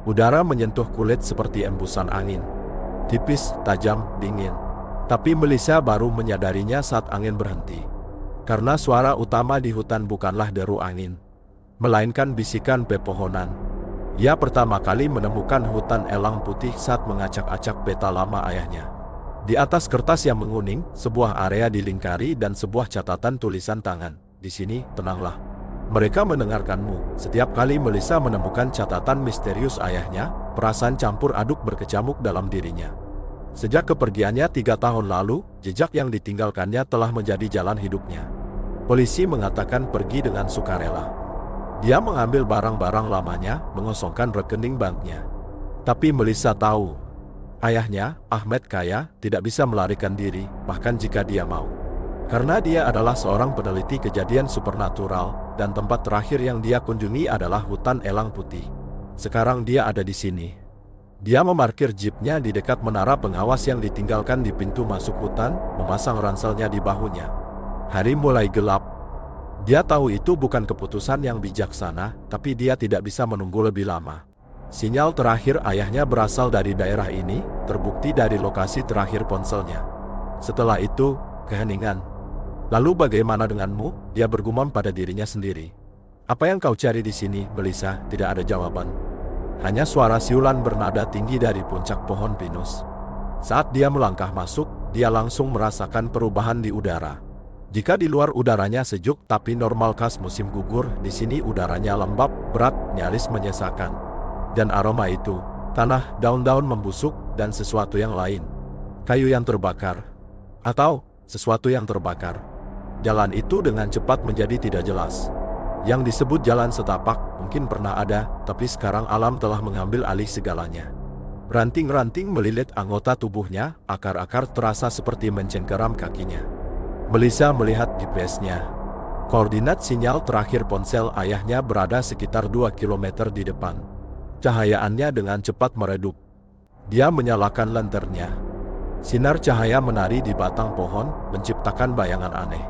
Udara menyentuh kulit seperti embusan angin. Tipis, tajam, dingin. Tapi Melissa baru menyadarinya saat angin berhenti. Karena suara utama di hutan bukanlah deru angin, melainkan bisikan pepohonan. Ia pertama kali menemukan hutan elang putih saat mengacak-acak peta lama ayahnya. Di atas kertas yang menguning, sebuah area dilingkari dan sebuah catatan tulisan tangan. Di sini, tenanglah. Mereka mendengarkanmu. Setiap kali Melissa menemukan catatan misterius ayahnya, perasaan campur aduk berkecamuk dalam dirinya. Sejak kepergiannya 3 tahun lalu, jejak yang ditinggalkannya telah menjadi jalan hidupnya. Polisi mengatakan pergi dengan sukarela. Dia mengambil barang-barang lamanya, mengosongkan rekening banknya. Tapi Melissa tahu, ayahnya, Ahmed Kaya, tidak bisa melarikan diri, bahkan jika dia mau. Karena dia adalah seorang peneliti kejadian supernatural, dan tempat terakhir yang dia kunjungi adalah hutan elang putih. Sekarang dia ada di sini. Dia memarkir jeepnya di dekat menara pengawas yang ditinggalkan di pintu masuk hutan, memasang ranselnya di bahunya. Hari mulai gelap. Dia tahu itu bukan keputusan yang bijaksana, tapi dia tidak bisa menunggu lebih lama. Sinyal terakhir ayahnya berasal dari daerah ini, terbukti dari lokasi terakhir ponselnya. Setelah itu, keheningan. Lalu bagaimana denganmu? Dia bergumam pada dirinya sendiri. Apa yang kau cari di sini, Melissa? Tidak ada jawaban. Hanya suara siulan bernada tinggi dari puncak pohon pinus. Saat dia melangkah masuk, dia langsung merasakan perubahan di udara. Jika di luar udaranya sejuk tapi normal khas musim gugur, di sini udaranya lembab, berat, nyaris menyesakan. Dan aroma itu, tanah, daun-daun membusuk, dan sesuatu yang lain. Kayu yang terbakar. Atau, sesuatu yang terbakar. Jalan itu dengan cepat menjadi tidak jelas. Yang disebut jalan setapak mungkin pernah ada, tapi sekarang alam telah mengambil alih segalanya. Ranting-ranting melilit anggota tubuhnya, akar-akar terasa seperti mencengkeram kakinya. Melissa melihat GPS-nya. Koordinat sinyal terakhir ponsel ayahnya berada sekitar 2 km di depan. Cahayaannya dengan cepat meredup. Dia menyalakan lanternnya. Sinar cahaya menari di batang pohon, menciptakan bayangan aneh.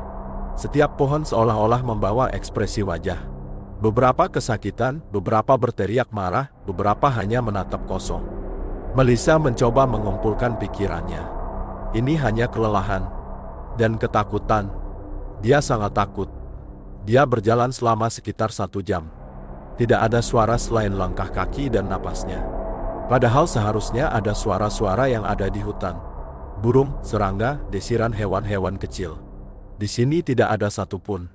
Setiap pohon seolah-olah membawa ekspresi wajah. Beberapa kesakitan, beberapa berteriak marah, beberapa hanya menatap kosong. Melissa mencoba mengumpulkan pikirannya. Ini hanya kelelahan dan ketakutan. Dia sangat takut. Dia berjalan selama sekitar 1 jam. Tidak ada suara selain langkah kaki dan napasnya. Padahal seharusnya ada suara-suara yang ada di hutan. Burung, serangga, desiran hewan-hewan kecil. Di sini tidak ada satupun.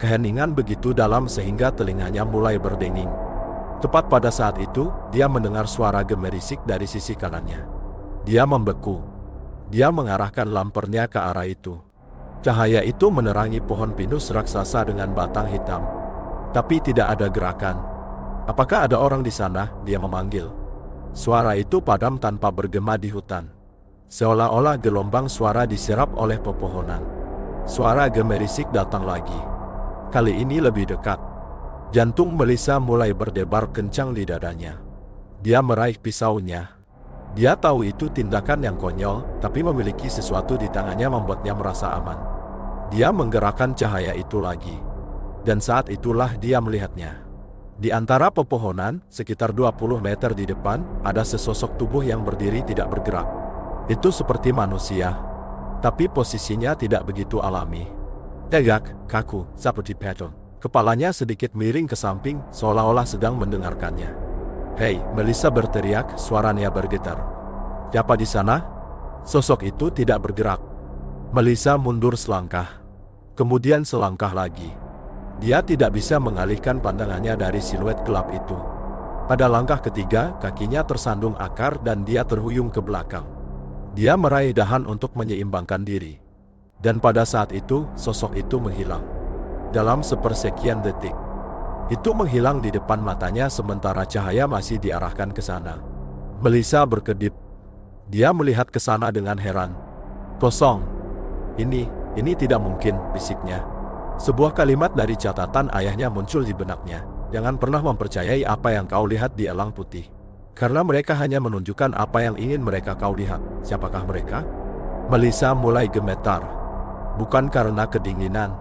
Keheningan begitu dalam sehingga telinganya mulai berdenging. Tepat pada saat itu, dia mendengar suara gemerisik dari sisi kanannya. Dia membeku. Dia mengarahkan lampernya ke arah itu. Cahaya itu menerangi pohon pinus raksasa dengan batang hitam. Tapi tidak ada gerakan. Apakah ada orang di sana? Dia memanggil. Suara itu padam tanpa bergema di hutan. Seolah-olah gelombang suara diserap oleh pepohonan. Suara gemerisik datang lagi. Kali ini lebih dekat. Jantung Melissa mulai berdebar kencang di dadanya. Dia meraih pisaunya. Dia tahu itu tindakan yang konyol, tapi memiliki sesuatu di tangannya membuatnya merasa aman. Dia menggerakkan cahaya itu lagi. Dan saat itulah dia melihatnya. Di antara pepohonan, sekitar 20 meter di depan, ada sesosok tubuh yang berdiri tidak bergerak. Itu seperti manusia. Tapi posisinya tidak begitu alami. Tegak, kaku, seperti patung. Kepalanya sedikit miring ke samping, seolah-olah sedang mendengarkannya. Hei, Melissa berteriak, suaranya bergetar. Siapa di sana? Sosok itu tidak bergerak. Melissa mundur selangkah. Kemudian selangkah lagi. Dia tidak bisa mengalihkan pandangannya dari siluet gelap itu. Pada langkah ketiga, kakinya tersandung akar dan dia terhuyung ke belakang. Dia meraih dahan untuk menyeimbangkan diri. Dan pada saat itu, sosok itu menghilang. Dalam sepersekian detik. Itu menghilang di depan matanya sementara cahaya masih diarahkan ke sana. Melissa berkedip. Dia melihat ke sana dengan heran. Kosong. Ini tidak mungkin, bisiknya. Sebuah kalimat dari catatan ayahnya muncul di benaknya. Jangan pernah mempercayai apa yang kau lihat di elang putih. Karena mereka hanya menunjukkan apa yang ingin mereka kau lihat. Siapakah mereka? Melissa mulai gemetar. Bukan karena kedinginan,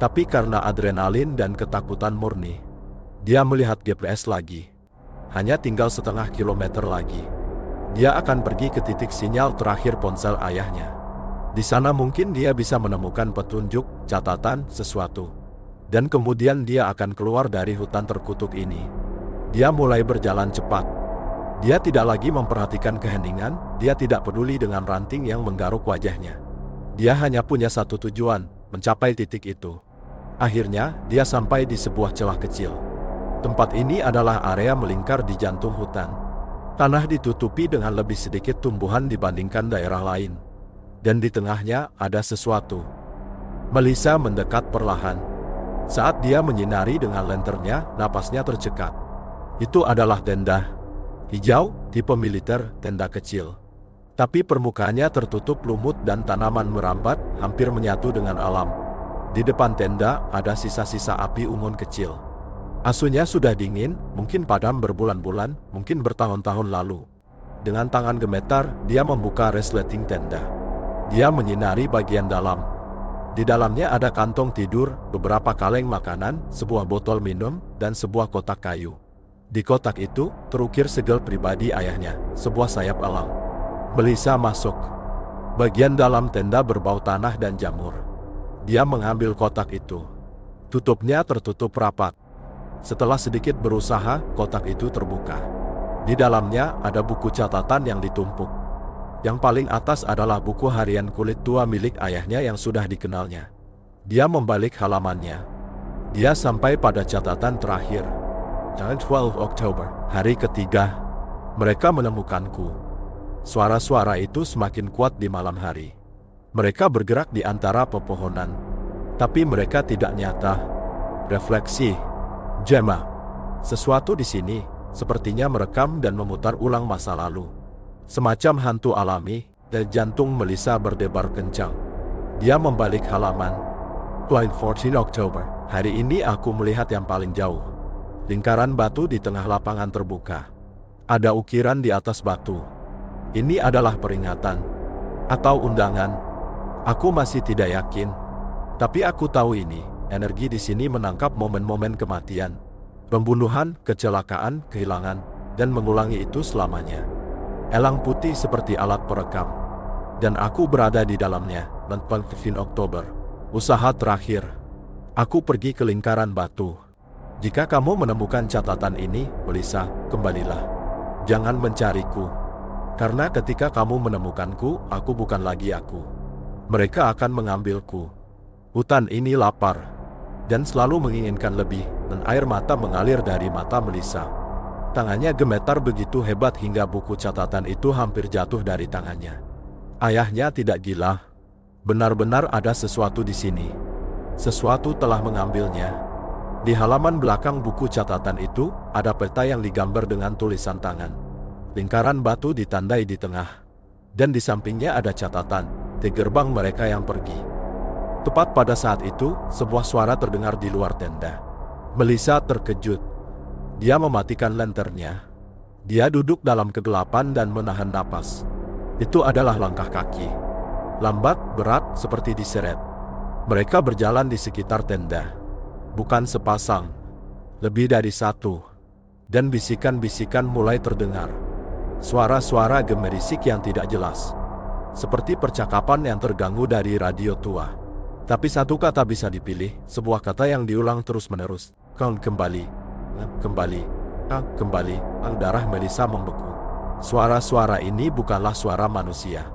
tapi karena adrenalin dan ketakutan murni. Dia melihat GPS lagi. Hanya tinggal setengah kilometer lagi. Dia akan pergi ke titik sinyal terakhir ponsel ayahnya. Di sana mungkin dia bisa menemukan petunjuk, catatan, sesuatu. Dan kemudian dia akan keluar dari hutan terkutuk ini. Dia mulai berjalan cepat. Dia tidak lagi memperhatikan keheningan, dia tidak peduli dengan ranting yang menggaruk wajahnya. Dia hanya punya satu tujuan, mencapai titik itu. Akhirnya, dia sampai di sebuah celah kecil. Tempat ini adalah area melingkar di jantung hutan. Tanah ditutupi dengan lebih sedikit tumbuhan dibandingkan daerah lain. Dan di tengahnya ada sesuatu. Melissa mendekat perlahan. Saat dia menyinari dengan lanternnya, napasnya tercekat. Itu adalah tenda. Hijau, tipe militer, tenda kecil. Tapi permukaannya tertutup lumut dan tanaman merambat, hampir menyatu dengan alam. Di depan tenda, ada sisa-sisa api unggun kecil. Asunya sudah dingin, mungkin padam berbulan-bulan, mungkin bertahun-tahun lalu. Dengan tangan gemetar, dia membuka resleting tenda. Dia menyinari bagian dalam. Di dalamnya ada kantong tidur, beberapa kaleng makanan, sebuah botol minum, dan sebuah kotak kayu. Di kotak itu, terukir segel pribadi ayahnya, sebuah sayap elang. Melissa masuk. Bagian dalam tenda berbau tanah dan jamur. Dia mengambil kotak itu. Tutupnya tertutup rapat. Setelah sedikit berusaha, kotak itu terbuka. Di dalamnya ada buku catatan yang ditumpuk. Yang paling atas adalah buku harian kulit tua milik ayahnya yang sudah dikenalnya. Dia membalik halamannya. Dia sampai pada catatan terakhir. Tanggal 12 Oktober, hari ketiga. Mereka menemukanku. Suara-suara itu semakin kuat di malam hari. Mereka bergerak di antara pepohonan. Tapi mereka tidak nyata. Refleksi. Gemma. Sesuatu di sini, sepertinya merekam dan memutar ulang masa lalu. Semacam hantu alami, dan jantung Melissa berdebar kencang. Dia membalik halaman. 14 Oktober, hari ini aku melihat yang paling jauh. Lingkaran batu di tengah lapangan terbuka. Ada ukiran di atas batu. Ini adalah peringatan. Atau undangan. Aku masih tidak yakin. Tapi aku tahu ini. Energi di sini menangkap momen-momen kematian, pembunuhan, kecelakaan, kehilangan, dan mengulangi itu selamanya. Elang putih seperti alat perekam. Dan aku berada di dalamnya, 15 Oktober. Usaha terakhir. Aku pergi ke lingkaran batu. Jika kamu menemukan catatan ini, Melissa, kembalilah. Jangan mencariku. Karena ketika kamu menemukanku, aku bukan lagi aku. Mereka akan mengambilku. Hutan ini lapar. Dan selalu menginginkan lebih, dan air mata mengalir dari mata Melissa. Tangannya gemetar begitu hebat hingga buku catatan itu hampir jatuh dari tangannya. Ayahnya tidak gila. Benar-benar ada sesuatu di sini. Sesuatu telah mengambilnya. Di halaman belakang buku catatan itu, ada peta yang digambar dengan tulisan tangan. Lingkaran batu ditandai di tengah. Dan di sampingnya ada catatan, di gerbang mereka yang pergi. Tepat pada saat itu, sebuah suara terdengar di luar tenda. Melissa terkejut. Dia mematikan lanternnya. Dia duduk dalam kegelapan dan menahan napas. Itu adalah langkah kaki. Lambat, berat, seperti diseret. Mereka berjalan di sekitar tenda. Bukan sepasang. Lebih dari satu. Dan bisikan-bisikan mulai terdengar. Suara-suara gemerisik yang tidak jelas. Seperti percakapan yang terganggu dari radio tua. Tapi satu kata bisa dipilih, sebuah kata yang diulang terus-menerus. Kembali. Kembali. Darah Melissa membeku. Suara-suara ini bukanlah suara manusia.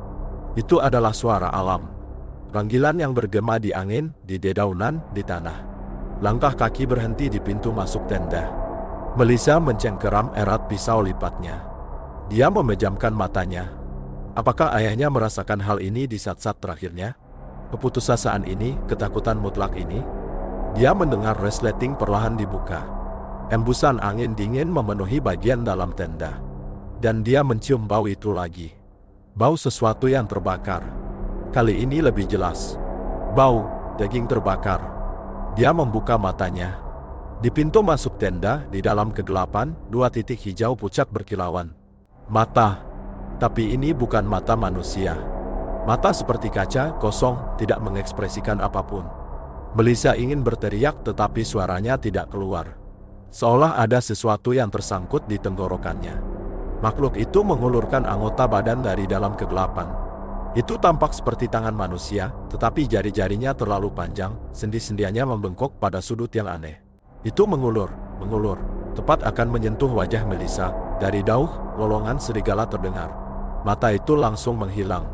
Itu adalah suara alam. Panggilan yang bergema di angin, di dedaunan, di tanah. Langkah kaki berhenti di pintu masuk tenda. Melissa mencengkeram erat pisau lipatnya. Dia memejamkan matanya. Apakah ayahnya merasakan hal ini di saat-saat terakhirnya? Keputusasaan ini, ketakutan mutlak ini. Dia mendengar resleting perlahan dibuka. Embusan angin dingin memenuhi bagian dalam tenda. Dan dia mencium bau itu lagi. Bau sesuatu yang terbakar. Kali ini lebih jelas. Bau daging terbakar. Dia membuka matanya. Di pintu masuk tenda, di dalam kegelapan, dua titik hijau pucat berkilauan. Mata. Tapi ini bukan mata manusia. Mata seperti kaca, kosong, tidak mengekspresikan apapun. Melissa ingin berteriak tetapi suaranya tidak keluar. seolah ada sesuatu yang tersangkut di tenggorokannya. Makhluk itu mengulurkan anggota badan dari dalam kegelapan. Itu tampak seperti tangan manusia, tetapi jari-jarinya terlalu panjang, sendi-sendiannya membengkok pada sudut yang aneh. Itu mengulur, tepat akan menyentuh wajah Melissa. Dari jauh, lolongan serigala terdengar. Mata itu langsung menghilang.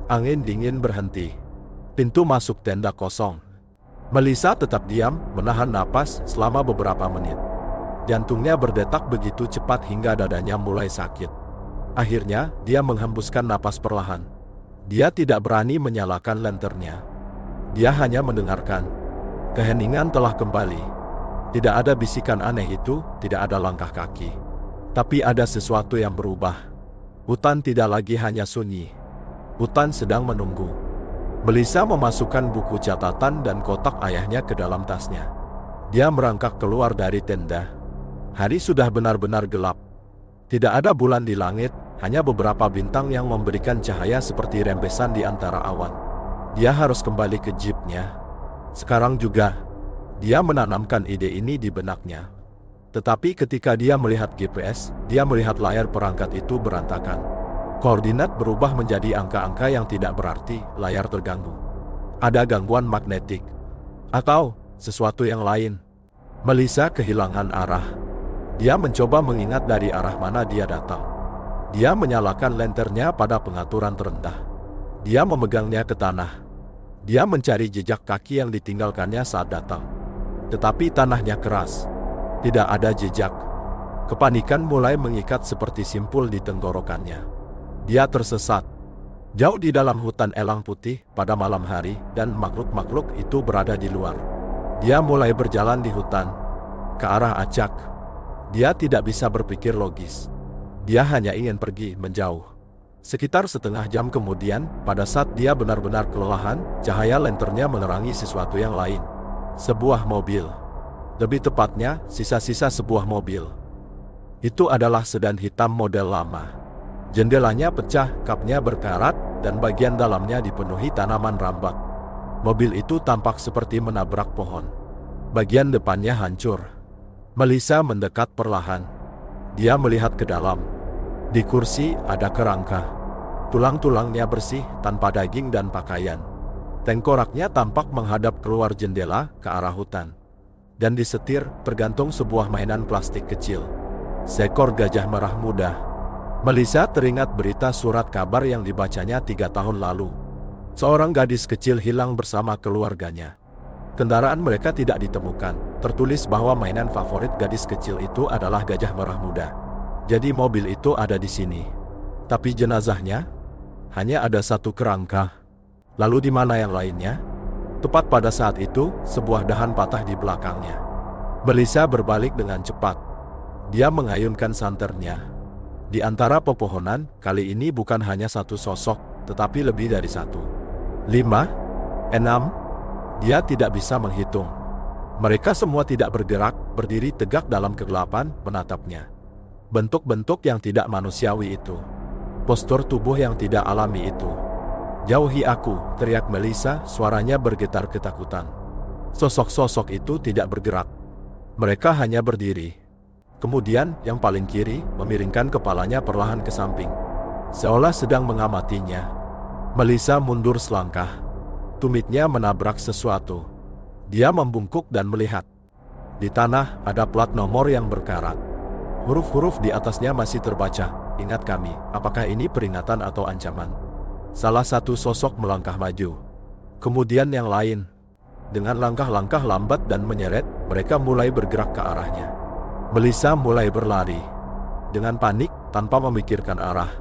Angin dingin berhenti. Pintu masuk tenda kosong. Melissa tetap diam, menahan napas selama beberapa menit. Jantungnya berdetak begitu cepat hingga dadanya mulai sakit. Akhirnya, dia menghembuskan napas perlahan. Dia tidak berani menyalakan lanternnya. Dia hanya mendengarkan. Keheningan telah kembali. Tidak ada bisikan aneh itu, tidak ada langkah kaki. Tapi ada sesuatu yang berubah. Hutan tidak lagi hanya sunyi. Hutan sedang menunggu. Melissa memasukkan buku catatan dan kotak ayahnya ke dalam tasnya. Dia merangkak keluar dari tenda. Hari sudah benar-benar gelap. Tidak ada bulan di langit, hanya beberapa bintang yang memberikan cahaya seperti rembesan di antara awan. Dia harus kembali ke jeepnya. Sekarang juga, dia menanamkan ide ini di benaknya. Tetapi ketika dia melihat GPS, dia melihat layar perangkat itu berantakan. Koordinat berubah menjadi angka-angka yang tidak berarti, layar terganggu. Ada gangguan magnetik. Atau sesuatu yang lain. Melissa kehilangan arah. Dia mencoba mengingat dari arah mana dia datang. Dia menyalakan lanternnya pada pengaturan terendah. Dia memegangnya ke tanah. Dia mencari jejak kaki yang ditinggalkannya saat datang. Tetapi tanahnya keras. Tidak ada jejak. Kepanikan mulai mengikat seperti simpul di tenggorokannya. Dia tersesat. Jauh di dalam hutan elang putih pada malam hari dan makhluk-makhluk itu berada di luar. Dia mulai berjalan di hutan. Ke arah acak. Dia tidak bisa berpikir logis. Dia hanya ingin pergi menjauh. Sekitar setengah jam kemudian, pada saat dia benar-benar kelelahan, cahaya lanternnya menerangi sesuatu yang lain. Sebuah mobil. Lebih tepatnya, sisa-sisa sebuah mobil. Itu adalah sedan hitam model lama. Jendelanya pecah, kapnya berkarat, dan bagian dalamnya dipenuhi tanaman rambak. Mobil itu tampak seperti menabrak pohon. Bagian depannya hancur. Melissa mendekat perlahan. Dia melihat ke dalam. Di kursi ada kerangka. Tulang-tulangnya bersih, tanpa daging dan pakaian. Tengkoraknya tampak menghadap keluar jendela ke arah hutan. Dan di setir tergantung sebuah mainan plastik kecil. Seekor gajah merah muda. Melissa teringat berita surat kabar yang dibacanya 3 tahun lalu. Seorang gadis kecil hilang bersama keluarganya. Kendaraan mereka tidak ditemukan. Tertulis bahwa mainan favorit gadis kecil itu adalah gajah merah muda. Jadi mobil itu ada di sini. Tapi jenazahnya hanya ada satu kerangka. Lalu di mana yang lainnya? Tepat pada saat itu, sebuah dahan patah di belakangnya. Melissa berbalik dengan cepat. Dia mengayunkan santernya. Di antara pepohonan, kali ini bukan hanya satu sosok, tetapi lebih dari 1, 5, 6. Dia tidak bisa menghitung. Mereka semua tidak bergerak, berdiri tegak dalam kegelapan, menatapnya. Bentuk-bentuk yang tidak manusiawi itu. Postur tubuh yang tidak alami itu. Jauhi aku, teriak Melissa, suaranya bergetar ketakutan. Sosok-sosok itu tidak bergerak. Mereka hanya berdiri. Kemudian, yang paling kiri, memiringkan kepalanya perlahan ke samping. Seolah sedang mengamatinya. Melissa mundur selangkah. Tumitnya menabrak sesuatu. Dia membungkuk dan melihat. Di tanah ada plat nomor yang berkarat. Huruf-huruf di atasnya masih terbaca. Ingat kami, apakah ini peringatan atau ancaman? Salah satu sosok melangkah maju. Kemudian yang lain. Dengan langkah-langkah lambat dan menyeret, mereka mulai bergerak ke arahnya. Melissa mulai berlari. Dengan panik, tanpa memikirkan arah.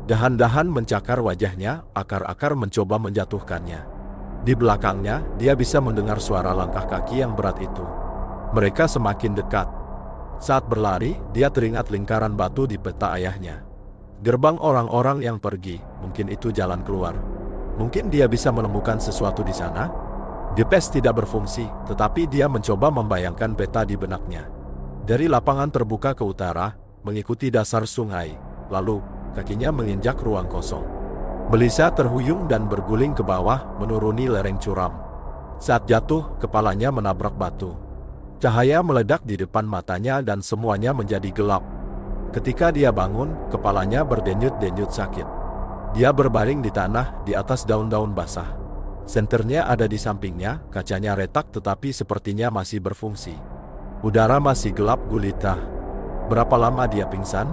Dahan-dahan mencakar wajahnya, akar-akar mencoba menjatuhkannya. Di belakangnya, dia bisa mendengar suara langkah kaki yang berat itu. Mereka semakin dekat. Saat berlari, dia teringat lingkaran batu di peta ayahnya. Gerbang orang-orang yang pergi, mungkin itu jalan keluar. Mungkin dia bisa menemukan sesuatu di sana. GPS tidak berfungsi, tetapi dia mencoba membayangkan peta di benaknya. Dari lapangan terbuka ke utara, mengikuti dasar sungai, lalu kakinya menginjak ruang kosong. Melissa terhuyung dan berguling ke bawah, menuruni lereng curam. Saat jatuh, kepalanya menabrak batu. Cahaya meledak di depan matanya dan semuanya menjadi gelap. Ketika dia bangun, kepalanya berdenyut-denyut sakit. Dia berbaring di tanah di atas daun-daun basah. Senternya ada di sampingnya, kacanya retak tetapi sepertinya masih berfungsi. Udara masih gelap gulita. Berapa lama dia pingsan?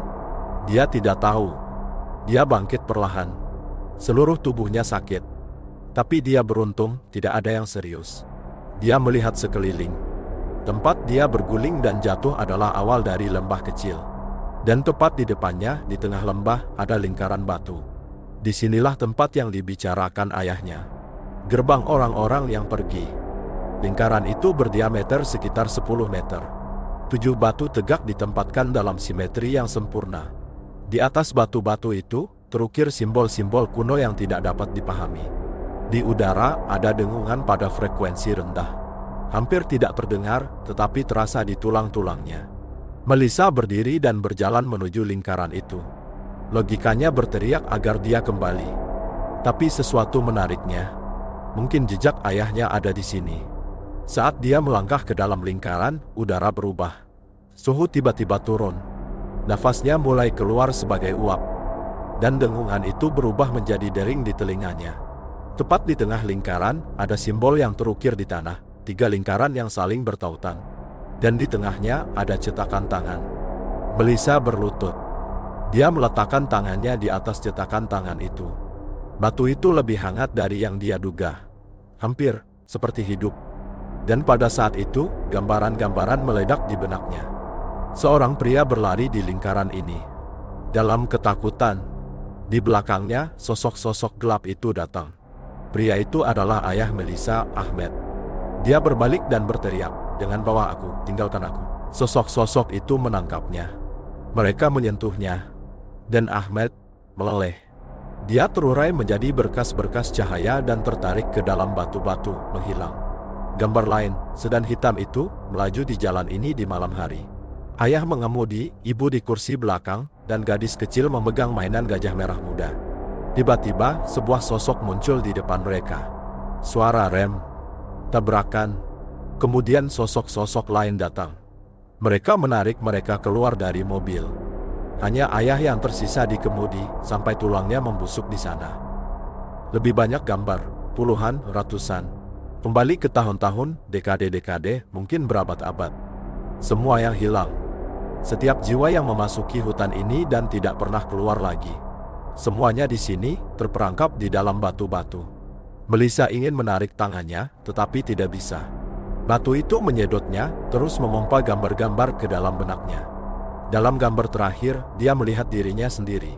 Dia tidak tahu. Dia bangkit perlahan. Seluruh tubuhnya sakit. Tapi dia beruntung, tidak ada yang serius. Dia melihat sekeliling. Tempat dia berguling dan jatuh adalah awal dari lembah kecil. Dan tepat di depannya, di tengah lembah, ada lingkaran batu. Disinilah tempat yang dibicarakan ayahnya. Gerbang orang-orang yang pergi. Lingkaran itu berdiameter sekitar 10 meter. 7 batu tegak ditempatkan dalam simetri yang sempurna. Di atas batu-batu itu, terukir simbol-simbol kuno yang tidak dapat dipahami. Di udara, ada dengungan pada frekuensi rendah. Hampir tidak terdengar, tetapi terasa di tulang-tulangnya. Melissa berdiri dan berjalan menuju lingkaran itu. Logikanya berteriak agar dia kembali. Tapi sesuatu menariknya. Mungkin jejak ayahnya ada di sini. Saat dia melangkah ke dalam lingkaran, udara berubah. Suhu tiba-tiba turun. Nafasnya mulai keluar sebagai uap. Dan dengungan itu berubah menjadi dering di telinganya. Tepat di tengah lingkaran, ada simbol yang terukir di tanah. 3 lingkaran yang saling bertautan. Dan di tengahnya ada cetakan tangan. Melissa berlutut. Dia meletakkan tangannya di atas cetakan tangan itu. Batu itu lebih hangat dari yang dia duga. Hampir seperti hidup. Dan pada saat itu, gambaran-gambaran meledak di benaknya. Seorang pria berlari di lingkaran ini. Dalam ketakutan. Di belakangnya, sosok-sosok gelap itu datang. Pria itu adalah ayah Melissa, Ahmed. Dia berbalik dan berteriak, "Jangan bawa aku, tinggalkan aku." Sosok-sosok itu menangkapnya. Mereka menyentuhnya. Dan Ahmed meleleh. Dia terurai menjadi berkas-berkas cahaya dan tertarik ke dalam batu-batu, menghilang. Gambar lain, sedan hitam itu, melaju di jalan ini di malam hari. Ayah mengemudi, ibu di kursi belakang, dan gadis kecil memegang mainan gajah merah muda. Tiba-tiba, sebuah sosok muncul di depan mereka. Suara rem. Tabrakan. Kemudian sosok-sosok lain datang. Mereka menarik mereka keluar dari mobil. Hanya ayah yang tersisa di kemudi, sampai tulangnya membusuk di sana. Lebih banyak gambar, puluhan, ratusan. Kembali ke tahun-tahun, dekade-dekade, mungkin berabad-abad. Semua yang hilang. Setiap jiwa yang memasuki hutan ini dan tidak pernah keluar lagi. Semuanya di sini, terperangkap di dalam batu-batu. Melissa ingin menarik tangannya, tetapi tidak bisa. Batu itu menyedotnya, terus memompa gambar-gambar ke dalam benaknya. Dalam gambar terakhir, dia melihat dirinya sendiri.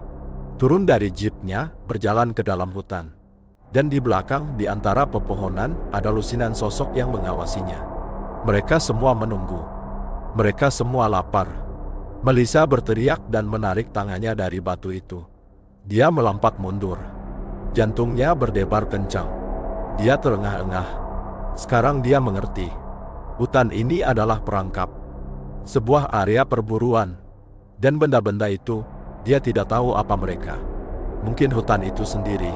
Turun dari jeepnya, berjalan ke dalam hutan. Dan di belakang, di antara pepohonan, ada lusinan sosok yang mengawasinya. Mereka semua menunggu. Mereka semua lapar. Melissa berteriak dan menarik tangannya dari batu itu. Dia melompat mundur. Jantungnya berdebar kencang. Dia terengah-engah. Sekarang dia mengerti. Hutan ini adalah perangkap. Sebuah area perburuan. Dan benda-benda itu, dia tidak tahu apa mereka. Mungkin hutan itu sendiri.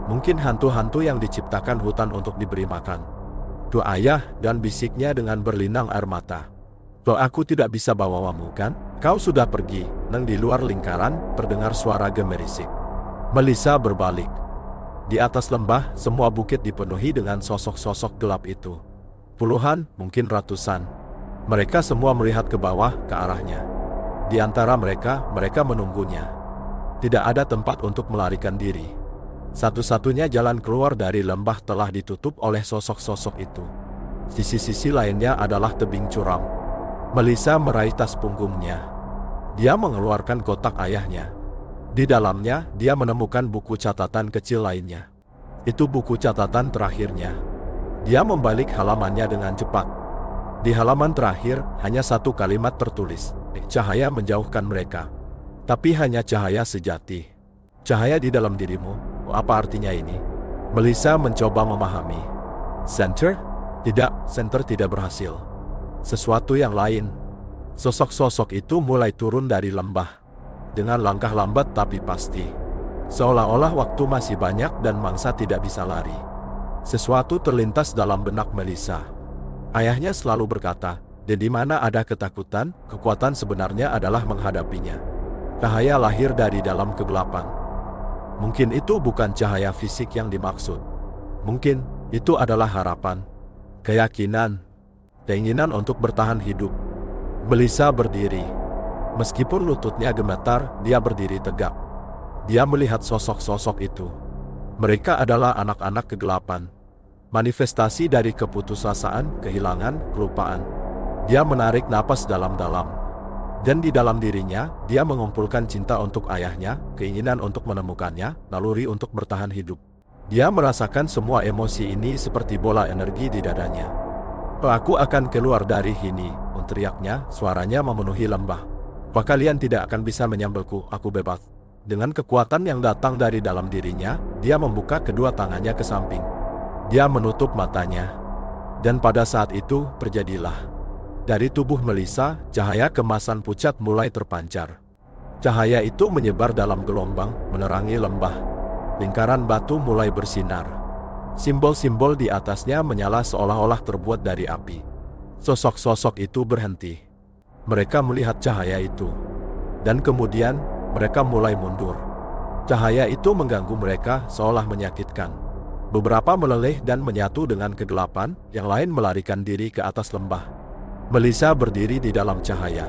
Mungkin hantu-hantu yang diciptakan hutan untuk diberi makan. Doa ayah, dan bisiknya dengan berlinang air mata. "Loh, aku tidak bisa bawamu kan? Kau sudah pergi." Nang di luar lingkaran, terdengar suara gemerisik. Melissa berbalik. Di atas lembah, semua bukit dipenuhi dengan sosok-sosok gelap itu. Puluhan, mungkin ratusan. Mereka semua melihat ke bawah, ke arahnya. Di antara mereka menunggunya. Tidak ada tempat untuk melarikan diri. Satu-satunya jalan keluar dari lembah telah ditutup oleh sosok-sosok itu. Sisi-sisi lainnya adalah tebing curam. Melissa meraih tas punggungnya. Dia mengeluarkan kotak ayahnya. Di dalamnya, dia menemukan buku catatan kecil lainnya. Itu buku catatan terakhirnya. Dia membalik halamannya dengan cepat. Di halaman terakhir, hanya satu kalimat tertulis. Cahaya menjauhkan mereka. Tapi hanya cahaya sejati. Cahaya di dalam dirimu. Apa artinya ini? Melissa mencoba memahami. Center? Tidak, center tidak berhasil. Sesuatu yang lain. Sosok-sosok itu mulai turun dari lembah. Dengan langkah lambat tapi pasti. Seolah-olah waktu masih banyak dan mangsa tidak bisa lari. Sesuatu terlintas dalam benak Melissa. Ayahnya selalu berkata, Dan di mana ada ketakutan, kekuatan sebenarnya adalah menghadapinya. Cahaya lahir dari dalam kegelapan. Mungkin itu bukan cahaya fisik yang dimaksud. Mungkin itu adalah harapan, keyakinan, keinginan untuk bertahan hidup. Melissa berdiri. Meskipun lututnya gemetar, dia berdiri tegak. Dia melihat sosok-sosok itu. Mereka adalah anak-anak kegelapan. Manifestasi dari keputusasaan, kehilangan, kelupaan. Dia menarik napas dalam-dalam. Dan di dalam dirinya, dia mengumpulkan cinta untuk ayahnya, keinginan untuk menemukannya, naluri untuk bertahan hidup. Dia merasakan semua emosi ini seperti bola energi di dadanya. Aku akan keluar dari sini, teriaknya, suaranya memenuhi lembah. Kalian tidak akan bisa menyambelku, aku bebas. Dengan kekuatan yang datang dari dalam dirinya, dia membuka kedua tangannya ke samping. Dia menutup matanya. Dan pada saat itu, terjadilah. Dari tubuh Melissa, cahaya kemasan pucat mulai terpancar. Cahaya itu menyebar dalam gelombang, menerangi lembah. Lingkaran batu mulai bersinar. Simbol-simbol di atasnya menyala seolah-olah terbuat dari api. Sosok-sosok itu berhenti. Mereka melihat cahaya itu. Dan kemudian, mereka mulai mundur. Cahaya itu mengganggu mereka seolah menyakitkan. Beberapa meleleh dan menyatu dengan kegelapan, yang lain melarikan diri ke atas lembah. Melissa berdiri di dalam cahaya.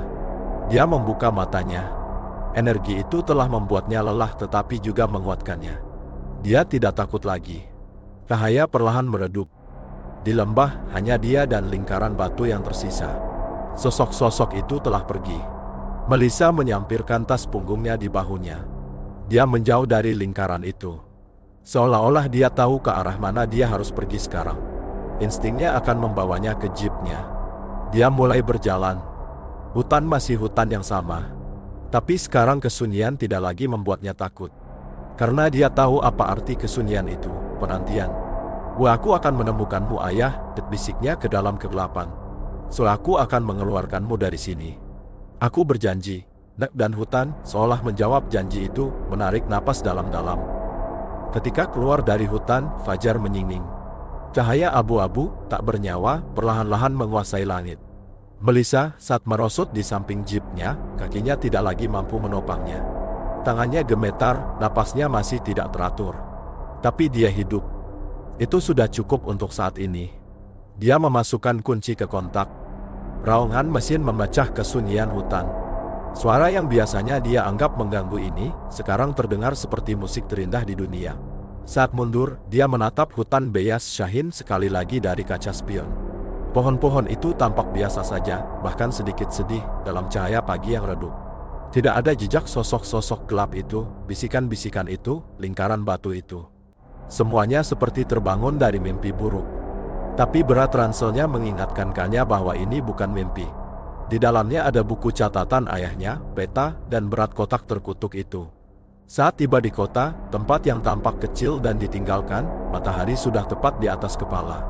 Dia membuka matanya. Energi itu telah membuatnya lelah tetapi juga menguatkannya. Dia tidak takut lagi. Cahaya perlahan meredup. Di lembah, hanya dia dan lingkaran batu yang tersisa. Sosok-sosok itu telah pergi. Melissa menyampirkan tas punggungnya di bahunya. Dia menjauh dari lingkaran itu. Seolah-olah dia tahu ke arah mana dia harus pergi sekarang. Instingnya akan membawanya ke jeepnya. Dia mulai berjalan. Hutan masih hutan yang sama. Tapi sekarang kesunyian tidak lagi membuatnya takut. Karena dia tahu apa arti kesunyian itu, penantian. Aku akan menemukanmu ayah, bisiknya ke dalam kegelapan. Aku akan mengeluarkanmu dari sini. Aku berjanji. Dan hutan, seolah menjawab janji itu, menarik napas dalam-dalam. Ketika keluar dari hutan, fajar menyingsing. Cahaya abu-abu, tak bernyawa, perlahan-lahan menguasai langit. Melissa, saat merosot di samping jeepnya, kakinya tidak lagi mampu menopangnya. Tangannya gemetar, napasnya masih tidak teratur. Tapi dia hidup. Itu sudah cukup untuk saat ini. Dia memasukkan kunci ke kontak. Raungan mesin memecah kesunyian hutan. Suara yang biasanya dia anggap mengganggu ini, sekarang terdengar seperti musik terindah di dunia. Saat mundur, dia menatap hutan Beyaz Shahin sekali lagi dari kaca spion. Pohon-pohon itu tampak biasa saja, bahkan sedikit sedih, dalam cahaya pagi yang redup. Tidak ada jejak sosok-sosok gelap itu, bisikan-bisikan itu, lingkaran batu itu. Semuanya seperti terbangun dari mimpi buruk. Tapi berat ranselnya mengingatkannya bahwa ini bukan mimpi. Di dalamnya ada buku catatan ayahnya, peta, dan berat kotak terkutuk itu. Saat tiba di kota, tempat yang tampak kecil dan ditinggalkan, matahari sudah tepat di atas kepala.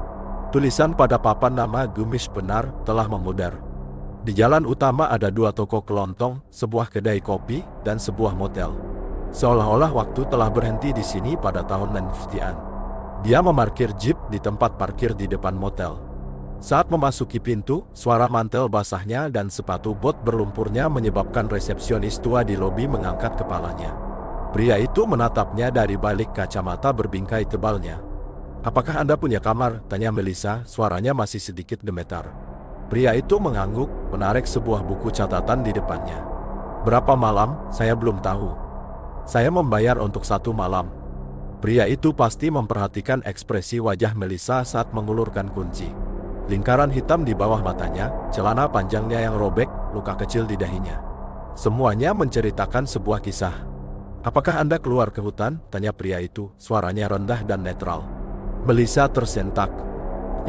Tulisan pada papan nama Gumish benar telah memudar. Di jalan utama ada 2 toko kelontong, sebuah kedai kopi, dan sebuah motel. Seolah-olah waktu telah berhenti di sini pada tahun 90-an. Dia memarkir jeep di tempat parkir di depan motel. Saat memasuki pintu, suara mantel basahnya dan sepatu bot berlumpurnya menyebabkan resepsionis tua di lobi mengangkat kepalanya. Pria itu menatapnya dari balik kacamata berbingkai tebalnya. "Apakah Anda punya kamar?" tanya Melissa, suaranya masih sedikit gemetar. Pria itu mengangguk, menarik sebuah buku catatan di depannya. "Berapa malam? Saya belum tahu. Saya membayar untuk 1 malam." Pria itu pasti memperhatikan ekspresi wajah Melissa saat mengulurkan kunci. Lingkaran hitam di bawah matanya, celana panjangnya yang robek, luka kecil di dahinya. Semuanya menceritakan sebuah kisah. "Apakah Anda keluar ke hutan?" tanya pria itu, suaranya rendah dan netral. Melissa tersentak.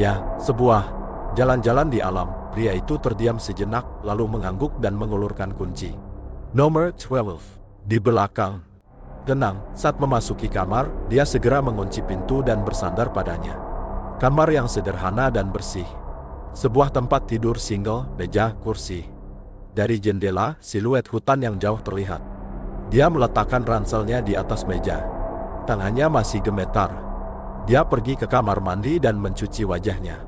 "Ya, sebuah jalan-jalan di alam." Pria itu terdiam sejenak, lalu mengangguk dan mengulurkan kunci. "Nomor 12. Di belakang." Tenang, saat memasuki kamar, dia segera mengunci pintu dan bersandar padanya. Kamar yang sederhana dan bersih. Sebuah tempat tidur single, meja, kursi. Dari jendela, siluet hutan yang jauh terlihat. Dia meletakkan ranselnya di atas meja. Tangannya masih gemetar. Dia pergi ke kamar mandi dan mencuci wajahnya.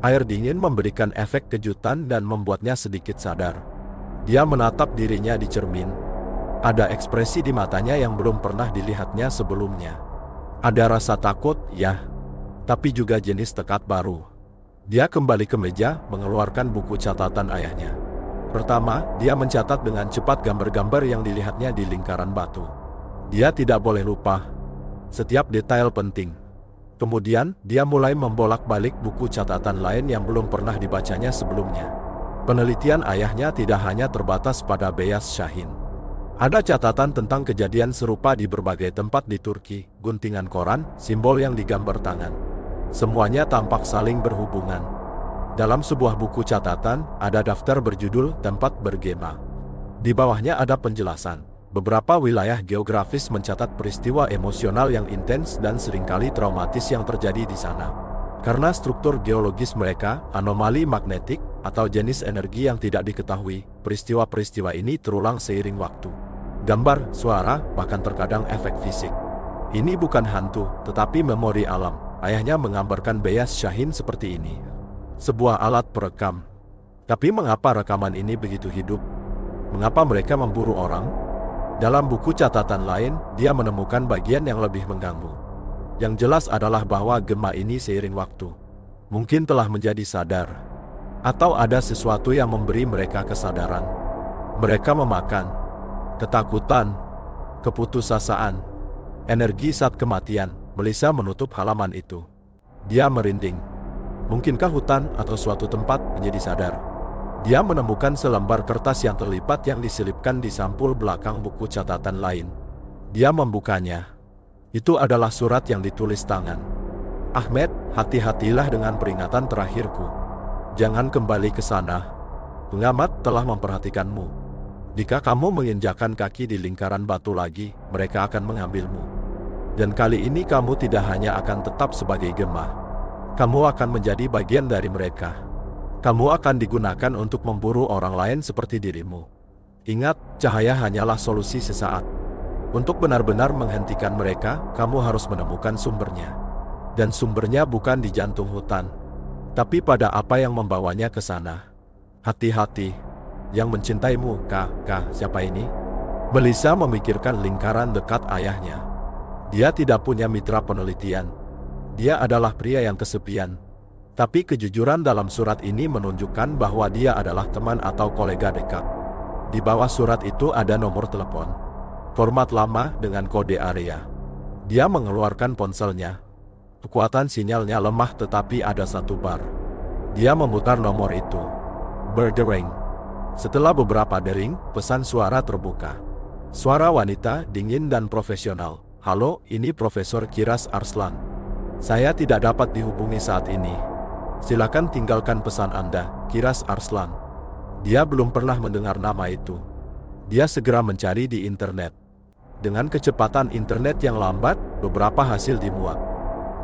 Air dingin memberikan efek kejutan dan membuatnya sedikit sadar. Dia menatap dirinya di cermin. Ada ekspresi di matanya yang belum pernah dilihatnya sebelumnya. Ada rasa takut, ya, tapi juga jenis tekad baru. Dia kembali ke meja, mengeluarkan buku catatan ayahnya. Pertama, dia mencatat dengan cepat gambar-gambar yang dilihatnya di lingkaran batu. Dia tidak boleh lupa setiap detail penting. Kemudian, dia mulai membolak-balik buku catatan lain yang belum pernah dibacanya sebelumnya. Penelitian ayahnya tidak hanya terbatas pada Beyaz Shahin. Ada catatan tentang kejadian serupa di berbagai tempat di Turki, guntingan koran, simbol yang digambar tangan. Semuanya tampak saling berhubungan. Dalam sebuah buku catatan, ada daftar berjudul Tempat Bergema. Di bawahnya ada penjelasan. Beberapa wilayah geografis mencatat peristiwa emosional yang intens dan seringkali traumatis yang terjadi di sana. Karena struktur geologis mereka, anomali magnetik, atau jenis energi yang tidak diketahui, peristiwa-peristiwa ini terulang seiring waktu. Gambar, suara, bahkan terkadang efek fisik. Ini bukan hantu, tetapi memori alam. Ayahnya menggambarkan Beyaz Shahin seperti ini. Sebuah alat perekam. Tapi mengapa rekaman ini begitu hidup? Mengapa mereka memburu orang? Dalam buku catatan lain, dia menemukan bagian yang lebih mengganggu. Yang jelas adalah bahwa gema ini seiring waktu mungkin telah menjadi sadar. Atau ada sesuatu yang memberi mereka kesadaran. Mereka memakan ketakutan, keputusasaan, energi saat kematian. Melissa menutup halaman itu. Dia merinding. Mungkinkah hutan atau suatu tempat menjadi sadar? Dia menemukan selembar kertas yang terlipat yang diselipkan di sampul belakang buku catatan lain. Dia membukanya. Itu adalah surat yang ditulis tangan. Ahmed, hati-hatilah dengan peringatan terakhirku. Jangan kembali ke sana. Pengamat telah memperhatikanmu. Jika kamu menginjakkan kaki di lingkaran batu lagi, mereka akan mengambilmu. Dan kali ini kamu tidak hanya akan tetap sebagai gema. Kamu akan menjadi bagian dari mereka. Kamu akan digunakan untuk memburu orang lain seperti dirimu. Ingat, cahaya hanyalah solusi sesaat. Untuk benar-benar menghentikan mereka, kamu harus menemukan sumbernya. Dan sumbernya bukan di jantung hutan, tapi pada apa yang membawanya ke sana. Hati-hati. Yang mencintaimu, siapa ini? Melissa memikirkan lingkaran dekat ayahnya. Dia tidak punya mitra penelitian. Dia adalah pria yang kesepian. Tapi kejujuran dalam surat ini menunjukkan bahwa dia adalah teman atau kolega dekat. Di bawah surat itu ada nomor telepon. Format lama dengan kode area. Dia mengeluarkan ponselnya. Kekuatan sinyalnya lemah tetapi ada satu bar. Dia memutar nomor itu. Berdering. Setelah beberapa dering, pesan suara terbuka. Suara wanita, dingin dan profesional. Halo, ini Profesor Kiraz Arslan. Saya tidak dapat dihubungi saat ini. Silakan tinggalkan pesan Anda, Kiraz Arslan. Dia belum pernah mendengar nama itu. Dia segera mencari di internet. Dengan kecepatan internet yang lambat, beberapa hasil dimuat.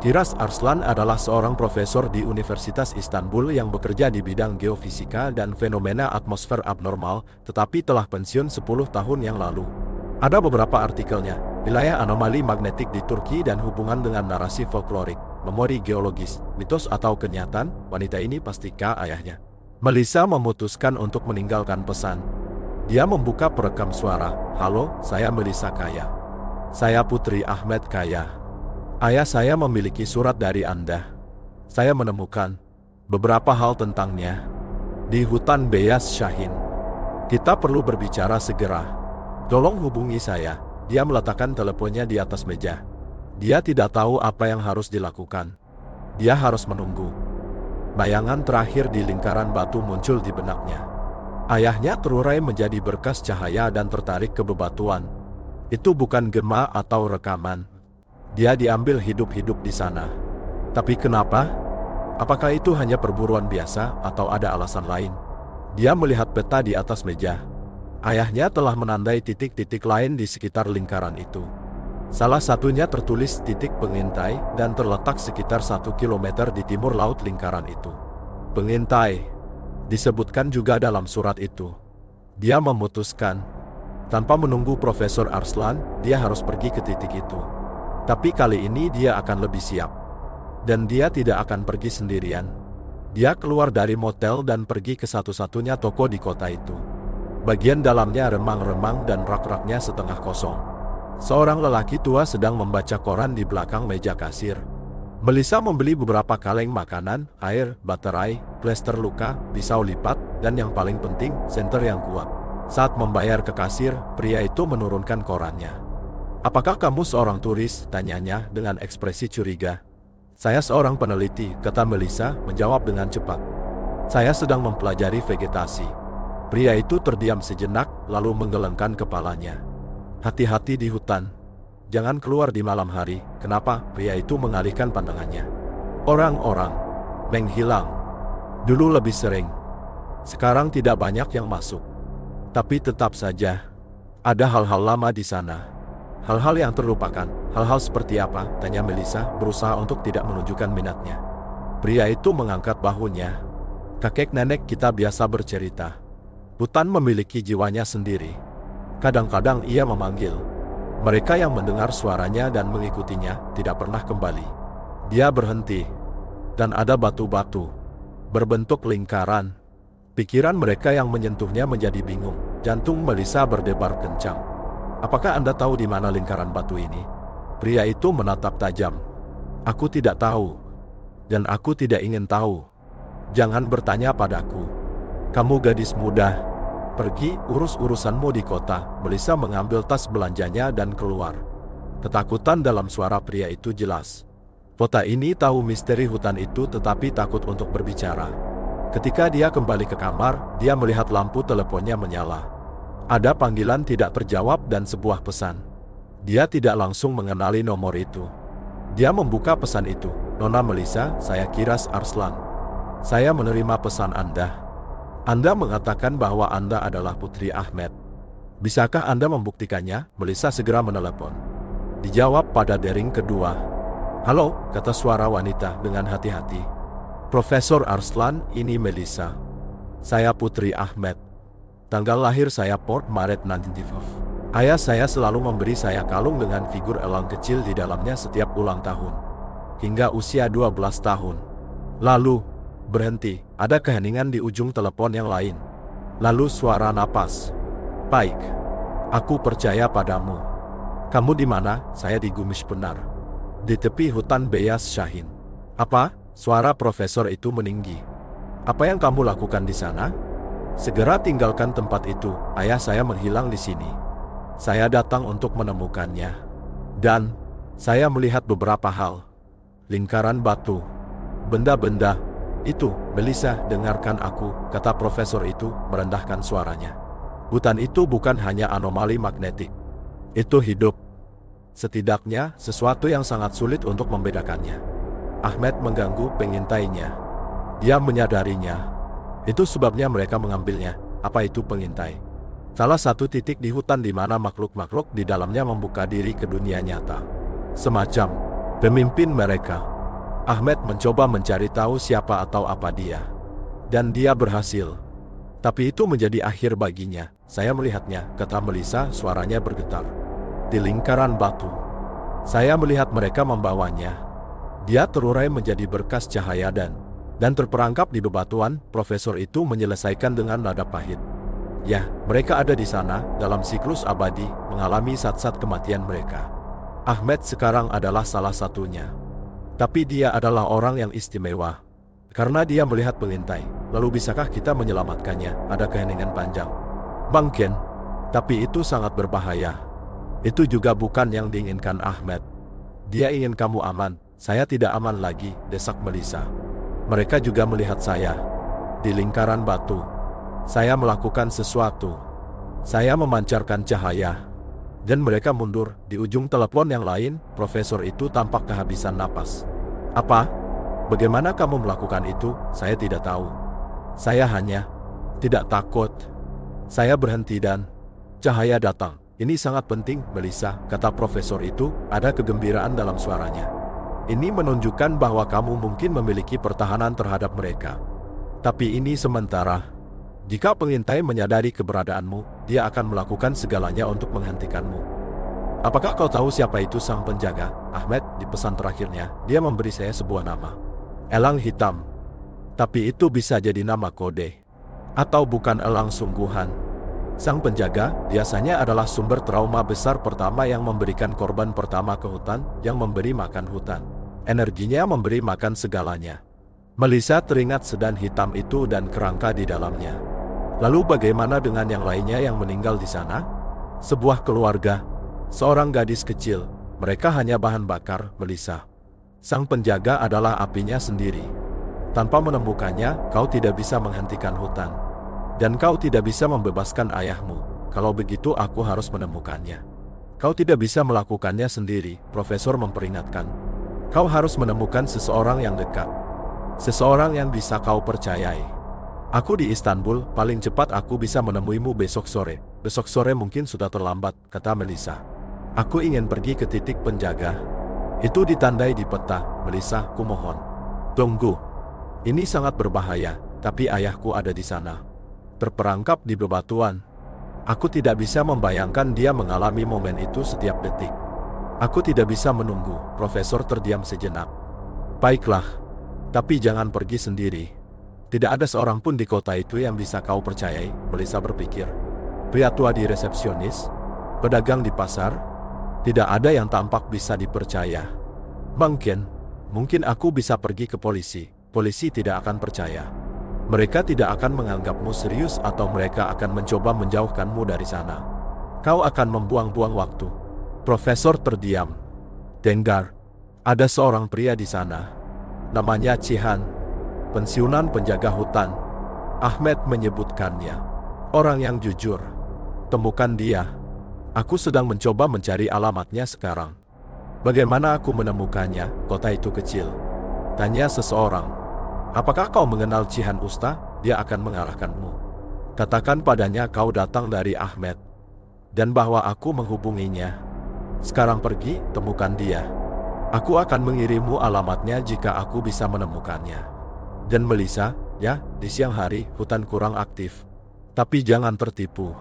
Kiraz Arslan adalah seorang profesor di Universitas Istanbul yang bekerja di bidang geofisika dan fenomena atmosfer abnormal, tetapi telah pensiun 10 tahun yang lalu. Ada beberapa artikelnya, wilayah anomali magnetik di Turki dan hubungan dengan narasi folklorik, memori geologis, mitos atau kenyataan. Wanita ini pastikah ayahnya? Melissa memutuskan untuk meninggalkan pesan. Dia membuka perekam suara. Halo, saya Melissa Kaya. Saya putri Ahmed Kaya. Ayah saya memiliki surat dari Anda. Saya menemukan beberapa hal tentangnya di hutan Beyaz Shahin. Kita perlu berbicara segera. Tolong hubungi saya. Dia meletakkan teleponnya di atas meja. Dia tidak tahu apa yang harus dilakukan. Dia harus menunggu. Bayangan terakhir di lingkaran batu muncul di benaknya. Ayahnya terurai menjadi berkas cahaya dan tertarik ke bebatuan. Itu bukan gema atau rekaman. Dia diambil hidup-hidup di sana. Tapi kenapa? Apakah itu hanya perburuan biasa atau ada alasan lain? Dia melihat peta di atas meja. Ayahnya telah menandai titik-titik lain di sekitar lingkaran itu. Salah satunya tertulis titik pengintai dan terletak sekitar 1 km di timur laut lingkaran itu. Pengintai disebutkan juga dalam surat itu. Dia memutuskan, tanpa menunggu Profesor Arslan, dia harus pergi ke titik itu. Tapi kali ini dia akan lebih siap. Dan dia tidak akan pergi sendirian. Dia keluar dari motel dan pergi ke satu-satunya toko di kota itu. Bagian dalamnya remang-remang dan rak-raknya setengah kosong. Seorang lelaki tua sedang membaca koran di belakang meja kasir. Melissa membeli beberapa kaleng makanan, air, baterai, plester luka, pisau lipat, dan yang paling penting, senter yang kuat. Saat membayar ke kasir, pria itu menurunkan korannya. "Apakah kamu seorang turis?" tanyanya dengan ekspresi curiga. "Saya seorang peneliti," kata Melissa, menjawab dengan cepat. "Saya sedang mempelajari vegetasi." Pria itu terdiam sejenak, lalu menggelengkan kepalanya. "Hati-hati di hutan. Jangan keluar di malam hari." "Kenapa?" Pria itu mengalihkan pandangannya. "Orang-orang menghilang. Dulu lebih sering. Sekarang tidak banyak yang masuk. Tapi tetap saja, ada hal-hal lama di sana." "Hal-hal yang terlupakan. Hal-hal seperti apa?" tanya Melissa, berusaha untuk tidak menunjukkan minatnya. Pria itu mengangkat bahunya. "Kakek nenek kita biasa bercerita. Hutan memiliki jiwanya sendiri. Kadang-kadang ia memanggil. Mereka yang mendengar suaranya dan mengikutinya tidak pernah kembali." Dia berhenti. "Dan ada batu-batu berbentuk lingkaran." Pikiran mereka yang menyentuhnya menjadi bingung. Jantung Melissa berdebar kencang. "Apakah Anda tahu di mana lingkaran batu ini?" Pria itu menatap tajam. "Aku tidak tahu. Dan aku tidak ingin tahu. Jangan bertanya padaku. Kamu gadis muda. Pergi, urus urusanmu di kota." Melissa mengambil tas belanjanya dan keluar. Ketakutan dalam suara pria itu jelas. Kota ini tahu misteri hutan itu tetapi takut untuk berbicara. Ketika dia kembali ke kamar, dia melihat lampu teleponnya menyala. Ada panggilan tidak terjawab dan sebuah pesan. Dia tidak langsung mengenali nomor itu. Dia membuka pesan itu. "Nona Melissa, saya Kiras Arslan. Saya menerima pesan Anda. Anda mengatakan bahwa Anda adalah Putri Ahmed. Bisakah Anda membuktikannya?" Melissa segera menelepon. Dijawab pada dering kedua. "Halo," kata suara wanita dengan hati-hati. "Profesor Arslan, ini Melissa. Saya Putri Ahmed. Tanggal lahir saya Port Maret 1995. Ayah saya selalu memberi saya kalung dengan figur elang kecil di dalamnya setiap ulang tahun. Hingga usia 12 tahun. Lalu, berhenti, ada keheningan di ujung telepon yang lain. Lalu suara napas. "Baik. Aku percaya padamu. Kamu di mana?" "Saya di Gumish Benar. Di tepi hutan Beyaz Shahin." "Apa?" Suara profesor itu meninggi. "Apa yang kamu lakukan di sana?" "Segera tinggalkan tempat itu. Ayah saya menghilang di sini. Saya datang untuk menemukannya. Dan saya melihat beberapa hal. Lingkaran batu. Benda-benda. Itu, Melissa, dengarkan aku," kata profesor itu, merendahkan suaranya. "Hutan itu bukan hanya anomali magnetik. Itu hidup. Setidaknya, sesuatu yang sangat sulit untuk membedakannya." Ahmed mengganggu pengintainya. Dia menyadarinya. Itu sebabnya mereka mengambilnya. Apa itu pengintai? Salah satu titik di hutan di mana makhluk-makhluk di dalamnya membuka diri ke dunia nyata. Semacam pemimpin mereka. Ahmed mencoba mencari tahu siapa atau apa dia. Dan dia berhasil. Tapi itu menjadi akhir baginya. "Saya melihatnya," kata Melissa, suaranya bergetar. "Di lingkaran batu. Saya melihat mereka membawanya." Dia terurai menjadi berkas cahaya dan terperangkap di bebatuan. Profesor itu menyelesaikan dengan nada pahit. "Ya, mereka ada di sana, dalam siklus abadi, mengalami saat-saat kematian mereka. Ahmed sekarang adalah salah satunya. Tapi dia adalah orang yang istimewa. Karena dia melihat pengintai. Lalu bisakah kita menyelamatkannya?" Ada keheningan panjang. "Mungkin. Tapi itu sangat berbahaya. Itu juga bukan yang diinginkan Ahmed. Dia ingin kamu aman." "Saya tidak aman lagi," desak Melissa. "Mereka juga melihat saya. Di lingkaran batu. Saya melakukan sesuatu. Saya memancarkan cahaya. Dan mereka mundur." Di ujung telepon yang lain, profesor itu tampak kehabisan napas. "Apa? Bagaimana kamu melakukan itu?" "Saya tidak tahu. Saya hanya tidak takut." Saya berhenti dan cahaya datang. "Ini sangat penting, Melissa," kata profesor itu, ada kegembiraan dalam suaranya. "Ini menunjukkan bahwa kamu mungkin memiliki pertahanan terhadap mereka. Tapi ini sementara. Jika pengintai menyadari keberadaanmu, dia akan melakukan segalanya untuk menghentikanmu." "Apakah kau tahu siapa itu sang penjaga?" "Ahmed, di pesan terakhirnya, dia memberi saya sebuah nama. Elang hitam." Tapi itu bisa jadi nama kode. Atau bukan elang sungguhan. Sang penjaga biasanya adalah sumber trauma besar pertama yang memberikan korban pertama ke hutan, yang memberi makan hutan. Energinya memberi makan segalanya. Melissa teringat sedan hitam itu dan kerangka di dalamnya. Lalu bagaimana dengan yang lainnya yang meninggal di sana? Sebuah keluarga, seorang gadis kecil, mereka hanya bahan bakar, Melissa. Sang penjaga adalah apinya sendiri. Tanpa menemukannya, kau tidak bisa menghentikan hutan. Dan kau tidak bisa membebaskan ayahmu. Kalau begitu aku harus menemukannya. Kau tidak bisa melakukannya sendiri, Profesor memperingatkan. Kau harus menemukan seseorang yang dekat. Seseorang yang bisa kau percayai. Aku di Istanbul, paling cepat aku bisa menemuimu besok sore. Besok sore mungkin sudah terlambat, kata Melissa. Aku ingin pergi ke titik penjaga. Itu ditandai di peta, Melissa, kumohon. Tunggu. Ini sangat berbahaya, tapi ayahku ada di sana. Terperangkap di bebatuan. Aku tidak bisa membayangkan dia mengalami momen itu setiap detik. Aku tidak bisa menunggu. Profesor terdiam sejenak. Baiklah. Tapi jangan pergi sendiri. Tidak ada seorang pun di kota itu yang bisa kau percayai, Melissa berpikir. Pria tua di resepsionis, pedagang di pasar, tidak ada yang tampak bisa dipercaya. Mungkin aku bisa pergi ke polisi. Polisi tidak akan percaya. Mereka tidak akan menganggapmu serius atau mereka akan mencoba menjauhkanmu dari sana. Kau akan membuang-buang waktu. Profesor terdiam. Dengar, ada seorang pria di sana. Namanya Cihan. Pensiunan penjaga hutan. Ahmed menyebutkannya. Orang yang jujur. Temukan dia. Aku sedang mencoba mencari alamatnya sekarang. Bagaimana aku menemukannya? Kota itu kecil. Tanya seseorang. Apakah kau mengenal Cihan Usta? Dia akan mengarahkanmu. Katakan padanya kau datang dari Ahmed. Dan bahwa aku menghubunginya. Sekarang pergi, temukan dia. Aku akan mengirimmu alamatnya jika aku bisa menemukannya. Dan Melissa, ya, di siang hari, hutan kurang aktif. Tapi jangan tertipu.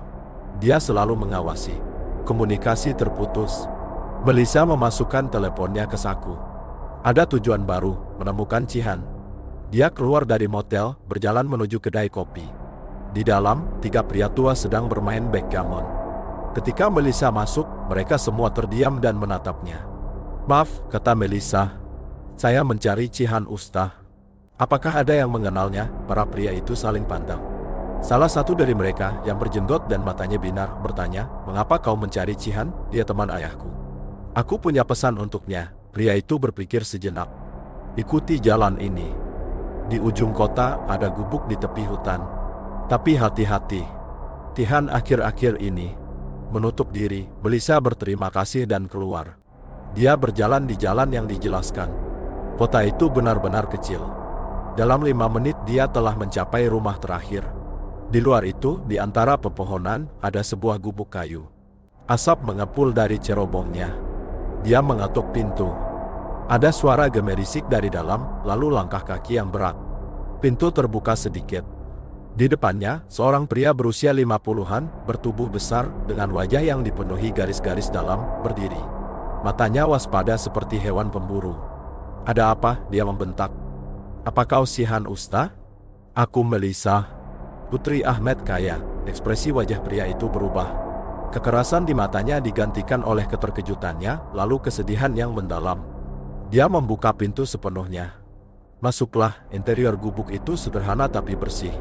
Dia selalu mengawasi. Komunikasi terputus. Melissa memasukkan teleponnya ke saku. Ada tujuan baru, menemukan Cihan. Dia keluar dari motel, berjalan menuju kedai kopi. Di dalam, 3 pria tua sedang bermain backgammon. Ketika Melissa masuk, mereka semua terdiam dan menatapnya. Maaf, kata Melissa. Saya mencari Cihan Usta. Apakah ada yang mengenalnya? Para pria itu saling pandang. Salah satu dari mereka, yang berjenggot dan matanya binar, bertanya, mengapa kau mencari Cihan? Dia teman ayahku. Aku punya pesan untuknya. Pria itu berpikir sejenak. Ikuti jalan ini. Di ujung kota ada gubuk di tepi hutan. Tapi hati-hati. Cihan akhir-akhir ini menutup diri. Melissa berterima kasih dan keluar. Dia berjalan di jalan yang dijelaskan. Kota itu benar-benar kecil. Dalam 5 menit dia telah mencapai rumah terakhir. Di luar itu, di antara pepohonan, ada sebuah gubuk kayu. Asap mengepul dari cerobongnya. Dia mengetuk pintu. Ada suara gemerisik dari dalam, lalu langkah kaki yang berat. Pintu terbuka sedikit. Di depannya, seorang pria berusia 50-an, bertubuh besar, dengan wajah yang dipenuhi garis-garis dalam, berdiri. Matanya waspada seperti hewan pemburu. Ada apa? Dia membentak. Apa kau Cihan Usta? Aku Melissa. Putri Ahmed Kaya. Ekspresi wajah pria itu berubah. Kekerasan di matanya digantikan oleh keterkejutannya, lalu kesedihan yang mendalam. Dia membuka pintu sepenuhnya. Masuklah, interior gubuk itu sederhana tapi bersih.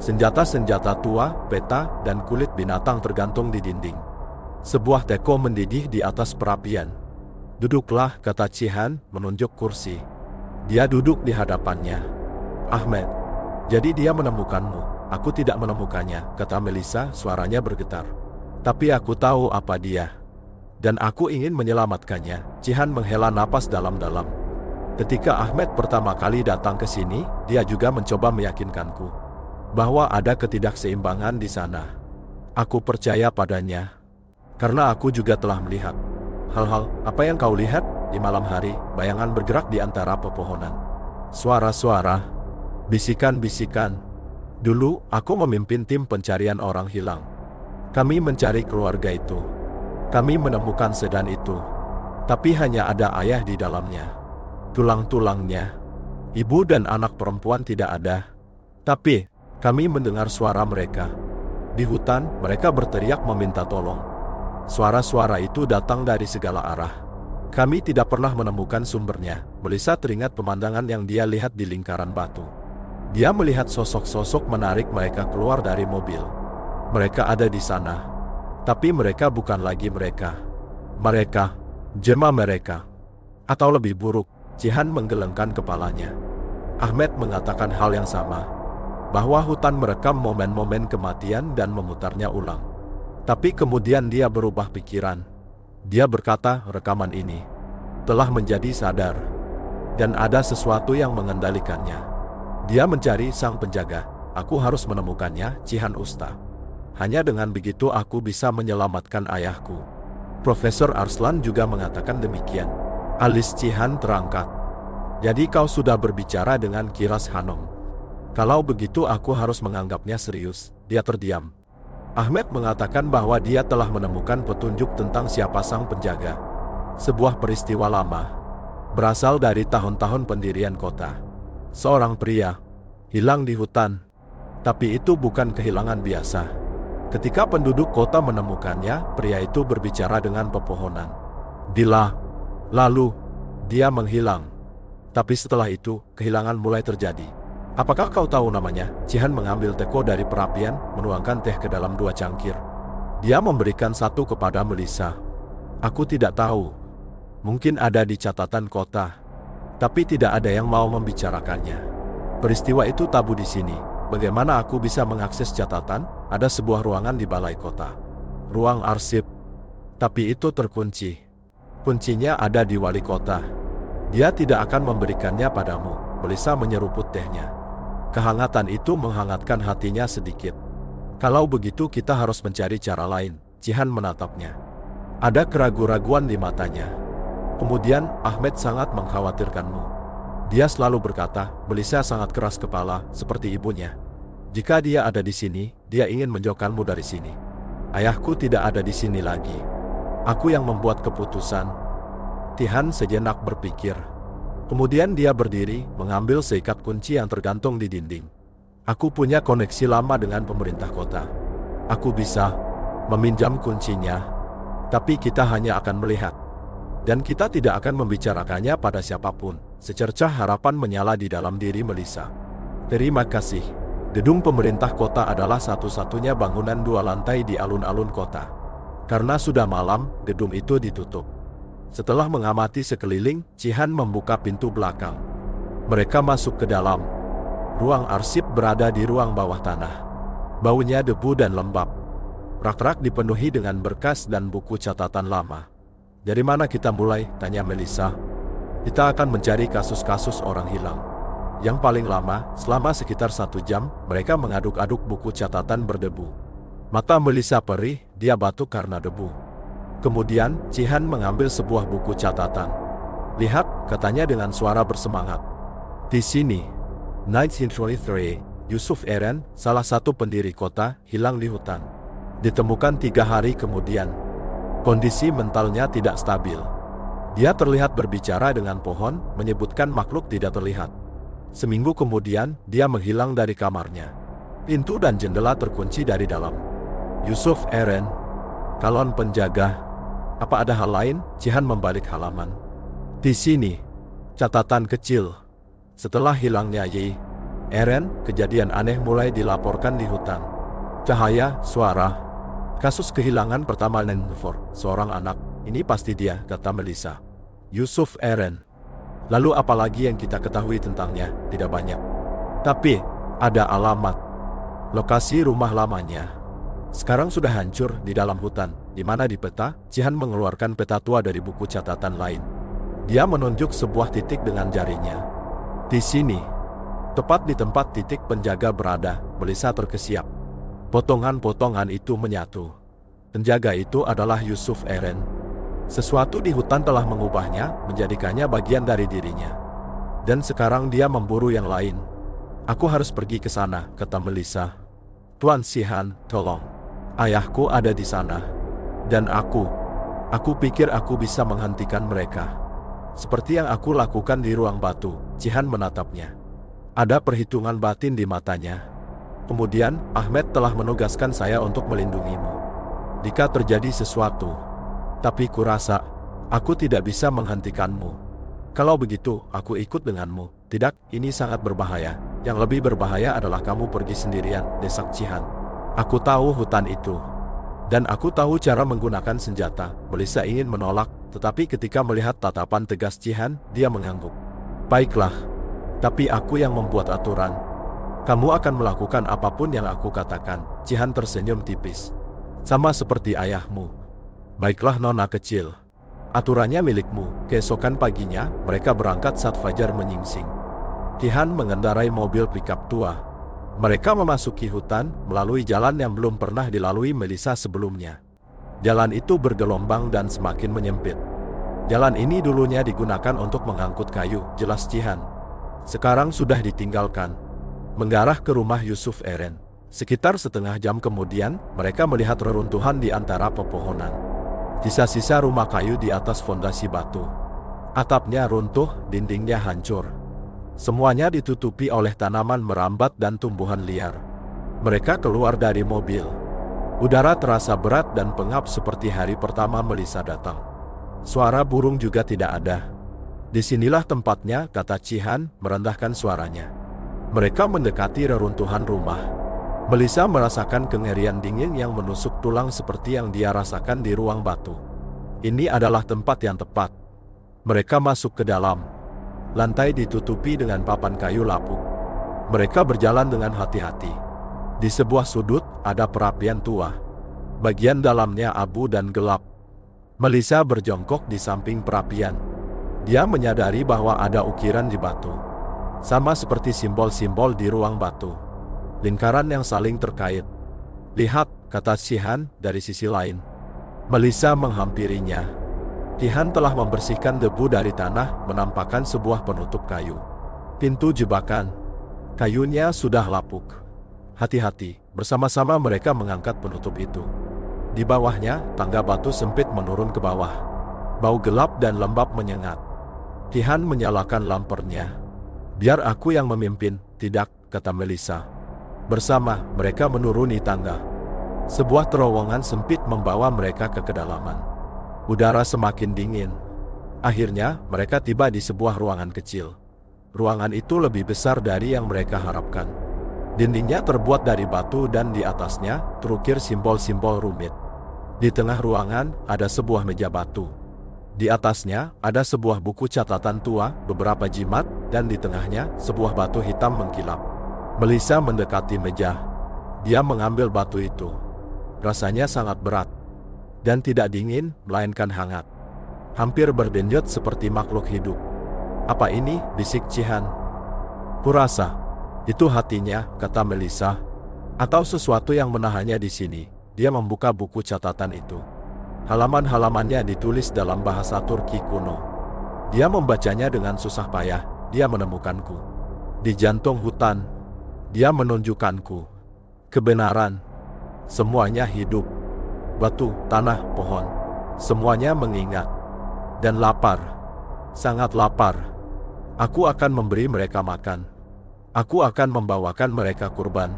Senjata-senjata tua, peta, dan kulit binatang tergantung di dinding. Sebuah teko mendidih di atas perapian. Duduklah, kata Cihan, menunjuk kursi. Dia duduk di hadapannya. Ahmed. Jadi dia menemukanmu. Aku tidak menemukannya, kata Melissa, suaranya bergetar. Tapi aku tahu apa dia. Dan aku ingin menyelamatkannya. Cihan menghela napas dalam-dalam. Ketika Ahmed pertama kali datang ke sini, dia juga mencoba meyakinkanku bahwa ada ketidakseimbangan di sana. Aku percaya padanya. Karena aku juga telah melihat hal-hal. Apa yang kau lihat? Di malam hari, bayangan bergerak di antara pepohonan. Suara-suara, bisikan-bisikan. Dulu, aku memimpin tim pencarian orang hilang. Kami mencari keluarga itu. Kami menemukan sedan itu. Tapi hanya ada ayah di dalamnya. Tulang-tulangnya. Ibu dan anak perempuan tidak ada. Tapi, kami mendengar suara mereka. Di hutan, mereka berteriak meminta tolong. Suara-suara itu datang dari segala arah. Kami tidak pernah menemukan sumbernya. Melissa teringat pemandangan yang dia lihat di lingkaran batu. Dia melihat sosok-sosok menarik mereka keluar dari mobil. Mereka ada di sana. Tapi mereka bukan lagi mereka. Mereka, jemaah mereka. Atau lebih buruk, Jihan menggelengkan kepalanya. Ahmed mengatakan hal yang sama. Bahwa hutan merekam momen-momen kematian dan memutarnya ulang. Tapi kemudian dia berubah pikiran. Dia berkata rekaman ini telah menjadi sadar. Dan ada sesuatu yang mengendalikannya. Dia mencari sang penjaga. Aku harus menemukannya, Jihan Usta. Hanya dengan begitu aku bisa menyelamatkan ayahku. Profesor Arslan juga mengatakan demikian. Alis Jihan terangkat. Jadi kau sudah berbicara dengan Kiras Hanom. Kalau begitu aku harus menganggapnya serius. Dia terdiam. Ahmed mengatakan bahwa dia telah menemukan petunjuk tentang siapa sang penjaga. Sebuah peristiwa lama. Berasal dari tahun-tahun pendirian kota. Seorang pria hilang di hutan. Tapi itu bukan kehilangan biasa. Ketika penduduk kota menemukannya, pria itu berbicara dengan pepohonan. Lalu, dia menghilang. Tapi setelah itu, kehilangan mulai terjadi. Apakah kau tahu namanya? Jihan mengambil teko dari perapian, menuangkan teh ke dalam 2 cangkir. Dia memberikan satu kepada Melissa. Aku tidak tahu. Mungkin ada di catatan kota. Tapi tidak ada yang mau membicarakannya. Peristiwa itu tabu di sini. Bagaimana aku bisa mengakses catatan? Ada sebuah ruangan di balai kota. Ruang arsip. Tapi itu terkunci. Kuncinya ada di wali kota. Dia tidak akan memberikannya padamu. Melissa menyeruput tehnya. Kehangatan itu menghangatkan hatinya sedikit. Kalau begitu kita harus mencari cara lain. Jihan menatapnya. Ada keraguan-raguan di matanya. Kemudian, Ahmed sangat mengkhawatirkanmu. Dia selalu berkata, Melissa sangat keras kepala, seperti ibunya. Jika dia ada di sini, dia ingin menjauhkanmu dari sini. Ayahku tidak ada di sini lagi. Aku yang membuat keputusan. Jihan sejenak berpikir. Kemudian dia berdiri, mengambil seikat kunci yang tergantung di dinding. Aku punya koneksi lama dengan pemerintah kota. Aku bisa meminjam kuncinya. Tapi kita hanya akan melihat. Dan kita tidak akan membicarakannya pada siapapun. Secercah harapan menyala di dalam diri Melissa. Terima kasih. Gedung pemerintah kota adalah satu-satunya bangunan 2 lantai di alun-alun kota. Karena sudah malam, gedung itu ditutup. Setelah mengamati sekeliling, Jihan membuka pintu belakang. Mereka masuk ke dalam. Ruang arsip berada di ruang bawah tanah. Baunya debu dan lembab. Rak-rak dipenuhi dengan berkas dan buku catatan lama. Dari mana kita mulai? Tanya Melissa. Kita akan mencari kasus-kasus orang hilang. Yang paling lama, selama sekitar 1 jam, mereka mengaduk-aduk buku catatan berdebu. Mata Melissa perih, dia batuk karena debu. Kemudian, Jihan mengambil sebuah buku catatan. Lihat, katanya dengan suara bersemangat. Di sini, 1923, Yusuf Eren, salah satu pendiri kota, hilang di hutan. Ditemukan 3 hari kemudian. Kondisi mentalnya tidak stabil. Dia terlihat berbicara dengan pohon, menyebutkan makhluk tidak terlihat. Seminggu kemudian, dia menghilang dari kamarnya. Pintu dan jendela terkunci dari dalam. Yusuf Eren, calon penjaga. Apa ada hal lain? Jihan membalik halaman. Di sini, catatan kecil. Setelah hilangnya Yi Eren, kejadian aneh mulai dilaporkan di hutan. Cahaya, suara. Kasus kehilangan pertama Nenfor, seorang anak. Ini pasti dia, kata Melissa. Yusuf Eren. Lalu apalagi yang kita ketahui tentangnya? Tidak banyak. Tapi, ada alamat. Lokasi rumah lamanya. Sekarang sudah hancur di dalam hutan. Di mana di peta? Jihan mengeluarkan peta tua dari buku catatan lain. Dia menunjuk sebuah titik dengan jarinya. Di sini. Tepat di tempat titik penjaga berada, Melissa terkesiap. Potongan-potongan itu menyatu. Penjaga itu adalah Yusuf Eren. Sesuatu di hutan telah mengubahnya, menjadikannya bagian dari dirinya. Dan sekarang dia memburu yang lain. Aku harus pergi ke sana, kata Melissa. Tuan Jihan, tolong. Ayahku ada di sana. Dan aku pikir aku bisa menghentikan mereka. Seperti yang aku lakukan di ruang batu, Jihan menatapnya. Ada perhitungan batin di matanya. Kemudian, Ahmed telah menugaskan saya untuk melindungimu. Jika terjadi sesuatu, tapi kurasa, aku tidak bisa menghentikanmu. Kalau begitu, aku ikut denganmu. Tidak, ini sangat berbahaya. Yang lebih berbahaya adalah kamu pergi sendirian, desak Jihan. Aku tahu hutan itu. Dan aku tahu cara menggunakan senjata. Melissa ingin menolak, tetapi ketika melihat tatapan tegas Jihan, dia mengangguk. Baiklah. Tapi aku yang membuat aturan. Kamu akan melakukan apapun yang aku katakan. Jihan tersenyum tipis. Sama seperti ayahmu. Baiklah nona kecil. Aturannya milikmu. Keesokan paginya, mereka berangkat saat fajar menyingsing. Jihan mengendarai mobil pickup tua. Mereka memasuki hutan melalui jalan yang belum pernah dilalui Melissa sebelumnya. Jalan itu bergelombang dan semakin menyempit. Jalan ini dulunya digunakan untuk mengangkut kayu, jelas Jihan. Sekarang sudah ditinggalkan. Mengarah ke rumah Yusuf Eren. Sekitar setengah jam kemudian, mereka melihat reruntuhan di antara pepohonan. Sisa-sisa rumah kayu di atas fondasi batu. Atapnya runtuh, dindingnya hancur. Semuanya ditutupi oleh tanaman merambat dan tumbuhan liar. Mereka keluar dari mobil. Udara terasa berat dan pengap seperti hari pertama Melissa datang. Suara burung juga tidak ada. Disinilah tempatnya, kata Jihan, merendahkan suaranya. Mereka mendekati reruntuhan rumah. Melissa merasakan kengerian dingin yang menusuk tulang seperti yang dia rasakan di ruang batu. Ini adalah tempat yang tepat. Mereka masuk ke dalam. Lantai ditutupi dengan papan kayu lapuk. Mereka berjalan dengan hati-hati. Di sebuah sudut, ada perapian tua. Bagian dalamnya abu dan gelap. Melissa berjongkok di samping perapian. Dia menyadari bahwa ada ukiran di batu. Sama seperti simbol-simbol di ruang batu. Lingkaran yang saling terkait. Lihat, kata Jihan dari sisi lain. Melissa menghampirinya. Jihan telah membersihkan debu dari tanah, menampakkan sebuah penutup kayu. Pintu jebakan. Kayunya sudah lapuk. Hati-hati, bersama-sama mereka mengangkat penutup itu. Di bawahnya, tangga batu sempit menurun ke bawah. Bau gelap dan lembab menyengat. Jihan menyalakan lampernya. Biar aku yang memimpin, tidak, kata Melissa. Bersama, mereka menuruni tangga. Sebuah terowongan sempit membawa mereka ke kedalaman. Udara semakin dingin. Akhirnya, mereka tiba di sebuah ruangan kecil. Ruangan itu lebih besar dari yang mereka harapkan. Dindingnya terbuat dari batu dan di atasnya terukir simbol-simbol rumit. Di tengah ruangan ada sebuah meja batu. Di atasnya ada sebuah buku catatan tua, beberapa jimat, dan di tengahnya sebuah batu hitam mengkilap. Melissa mendekati meja. Dia mengambil batu itu. Rasanya sangat berat. Dan tidak dingin, melainkan hangat. Hampir berdenyut seperti makhluk hidup. Apa ini? Bisik Jihan. Kurasa, itu hatinya, kata Melissa. Atau sesuatu yang menahannya di sini. Dia membuka buku catatan itu. Halaman-halamannya ditulis dalam bahasa Turki kuno. Dia membacanya dengan susah payah. Dia menemukanku. Di jantung hutan. Dia menunjukkanku. Kebenaran. Semuanya hidup. Batu, tanah, pohon. Semuanya mengingat. Dan lapar. Sangat lapar. Aku akan memberi mereka makan. Aku akan membawakan mereka kurban.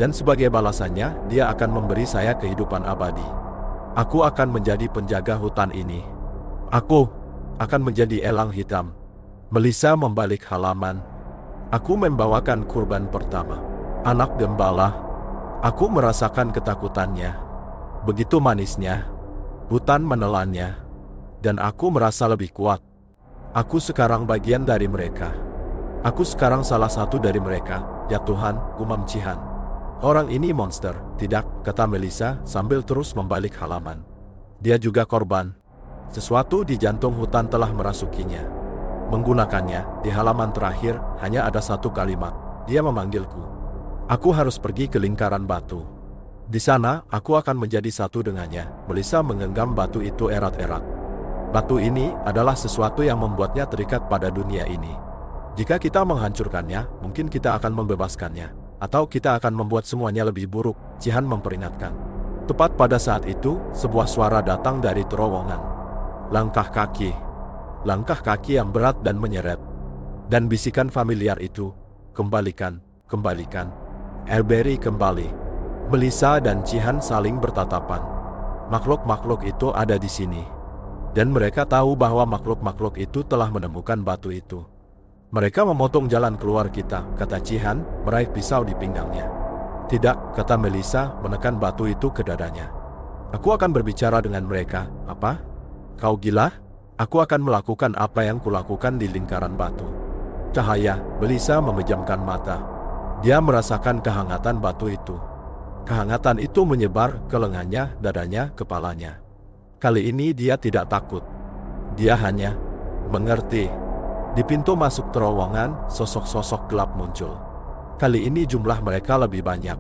Dan sebagai balasannya, dia akan memberi saya kehidupan abadi. Aku akan menjadi penjaga hutan ini. Aku akan menjadi elang hitam. Melissa membalik halaman. Aku membawakan kurban pertama. Anak gembala. Aku merasakan ketakutannya. Begitu manisnya. Hutan menelannya. Dan aku merasa lebih kuat. Aku sekarang bagian dari mereka. Aku sekarang salah satu dari mereka. Ya Tuhan, gumam Jihan. Orang ini monster, tidak, kata Melissa sambil terus membalik halaman. Dia juga korban. Sesuatu di jantung hutan telah merasukinya. Menggunakannya, di halaman terakhir, hanya ada satu kalimat. Dia memanggilku. Aku harus pergi ke lingkaran batu. Di sana, aku akan menjadi satu dengannya. Melissa menggenggam batu itu erat-erat. Batu ini adalah sesuatu yang membuatnya terikat pada dunia ini. Jika kita menghancurkannya, mungkin kita akan membebaskannya. Atau kita akan membuat semuanya lebih buruk, Jihan memperingatkan. Tepat pada saat itu, sebuah suara datang dari terowongan. Langkah kaki. Langkah kaki yang berat dan menyeret. Dan bisikan familiar itu, kembalikan, kembalikan. Elberry kembali. Melissa dan Cihan saling bertatapan. Makhluk-makhluk itu ada di sini. Dan mereka tahu bahwa makhluk-makhluk itu telah menemukan batu itu. Mereka memotong jalan keluar kita, kata Cihan, meraih pisau di pinggangnya. Tidak, kata Melissa, menekan batu itu ke dadanya. Aku akan berbicara dengan mereka. Apa? Kau gila? Aku akan melakukan apa yang kulakukan di lingkaran batu. Cahaya, Melissa memejamkan mata. Dia merasakan kehangatan batu itu. Kehangatan itu menyebar ke lengannya, dadanya, kepalanya. Kali ini dia tidak takut. Dia hanya mengerti. Di pintu masuk terowongan, sosok-sosok gelap muncul. Kali ini jumlah mereka lebih banyak.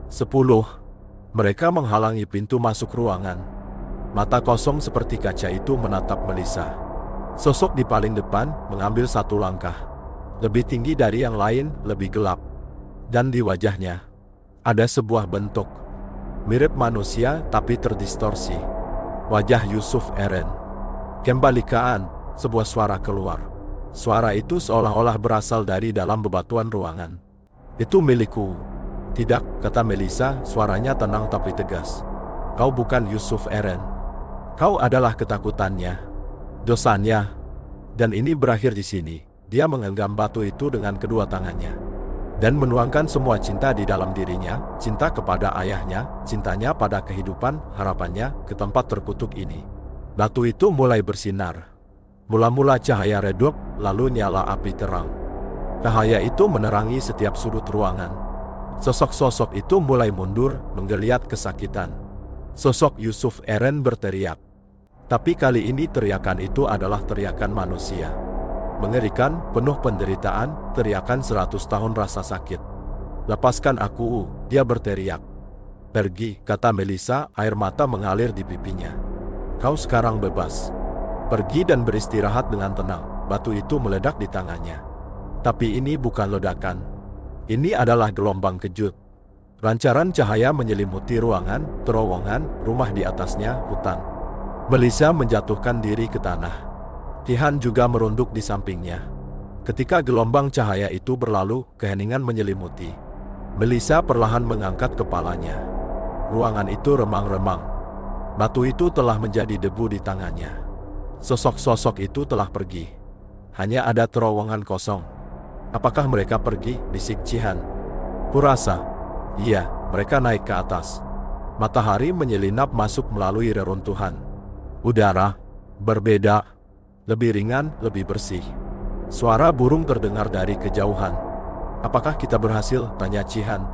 10. Mereka menghalangi pintu masuk ruangan. Mata kosong seperti kaca itu menatap Melissa. Sosok di paling depan mengambil satu langkah. Lebih tinggi dari yang lain, lebih gelap. Dan di wajahnya ada sebuah bentuk. Mirip manusia tapi terdistorsi. Wajah Yusuf Eren. Kembalikan, sebuah suara keluar. Suara itu seolah-olah berasal dari dalam bebatuan ruangan. Itu milikku. Tidak, kata Melissa, suaranya tenang tapi tegas. Kau bukan Yusuf Eren. Kau adalah ketakutannya. Dosanya. Dan ini berakhir di sini. Dia menggenggam batu itu dengan kedua tangannya. Dan menuangkan semua cinta di dalam dirinya, cinta kepada ayahnya, cintanya pada kehidupan, harapannya, ke tempat terkutuk ini. Batu itu mulai bersinar. Mula-mula cahaya redup, lalu nyala api terang. Cahaya itu menerangi setiap sudut ruangan. Sosok-sosok itu mulai mundur, menggeliat kesakitan. Sosok Yusuf Eren berteriak. Tapi kali ini teriakan itu adalah teriakan manusia. Mengerikan, penuh penderitaan, teriakan 100 tahun rasa sakit. Lepaskan aku, dia berteriak. Pergi, kata Melissa, air mata mengalir di pipinya. Kau sekarang bebas. Pergi dan beristirahat dengan tenang. Batu itu meledak di tangannya. Tapi ini bukan ledakan. Ini adalah gelombang kejut. Rancaran cahaya menyelimuti ruangan, terowongan, rumah di atasnya, hutan. Melissa menjatuhkan diri ke tanah. Cihan juga merunduk di sampingnya. Ketika gelombang cahaya itu berlalu, keheningan menyelimuti. Melissa perlahan mengangkat kepalanya. Ruangan itu remang-remang. Batu itu telah menjadi debu di tangannya. Sosok-sosok itu telah pergi. Hanya ada terowongan kosong. Apakah mereka pergi? Bisik Cihan. Kurasa. Iya, mereka naik ke atas. Matahari menyelinap masuk melalui reruntuhan. Udara berbeda. Lebih ringan, lebih bersih. Suara burung terdengar dari kejauhan. Apakah kita berhasil? Tanya Cihan.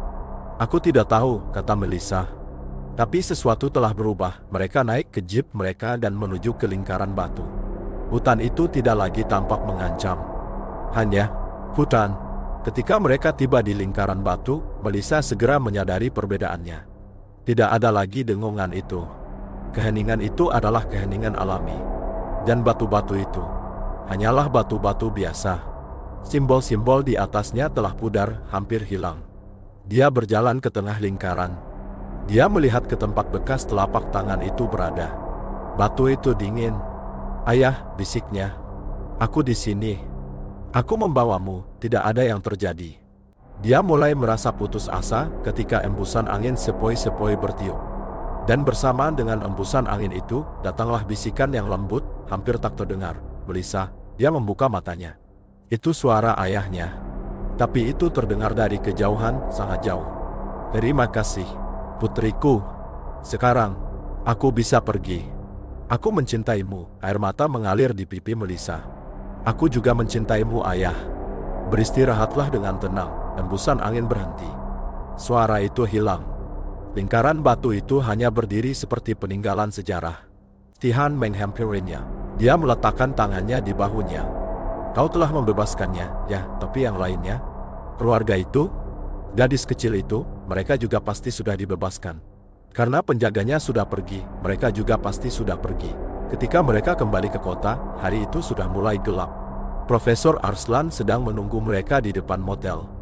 Aku tidak tahu, kata Melissa. Tapi sesuatu telah berubah. Mereka naik ke jeep mereka dan menuju ke lingkaran batu. Hutan itu tidak lagi tampak mengancam. Hanya hutan. Ketika mereka tiba di lingkaran batu, Melissa segera menyadari perbedaannya. Tidak ada lagi dengungan itu. Keheningan itu adalah keheningan alami. Dan batu-batu itu hanyalah batu-batu biasa. Simbol-simbol di atasnya telah pudar, hampir hilang. Dia berjalan ke tengah lingkaran. Dia melihat ke tempat bekas telapak tangan itu berada. Batu itu dingin. Ayah, bisiknya. Aku di sini. Aku membawamu, tidak ada yang terjadi. Dia mulai merasa putus asa ketika embusan angin sepoi-sepoi bertiup. Dan bersamaan dengan embusan angin itu, datanglah bisikan yang lembut, hampir tak terdengar. Melissa, dia membuka matanya. Itu suara ayahnya. Tapi itu terdengar dari kejauhan, sangat jauh. Terima kasih, putriku. Sekarang, aku bisa pergi. Aku mencintaimu. Air mata mengalir di pipi Melissa. Aku juga mencintaimu, ayah. Beristirahatlah dengan tenang. Embusan angin berhenti. Suara itu hilang. Lingkaran batu itu hanya berdiri seperti peninggalan sejarah. Cihan menghampirinya. Dia meletakkan tangannya di bahunya. Kau telah membebaskannya, ya, tapi yang lainnya? Keluarga itu? Gadis kecil itu, mereka juga pasti sudah dibebaskan. Karena penjaganya sudah pergi, mereka juga pasti sudah pergi. Ketika mereka kembali ke kota, hari itu sudah mulai gelap. Profesor Arslan sedang menunggu mereka di depan motel.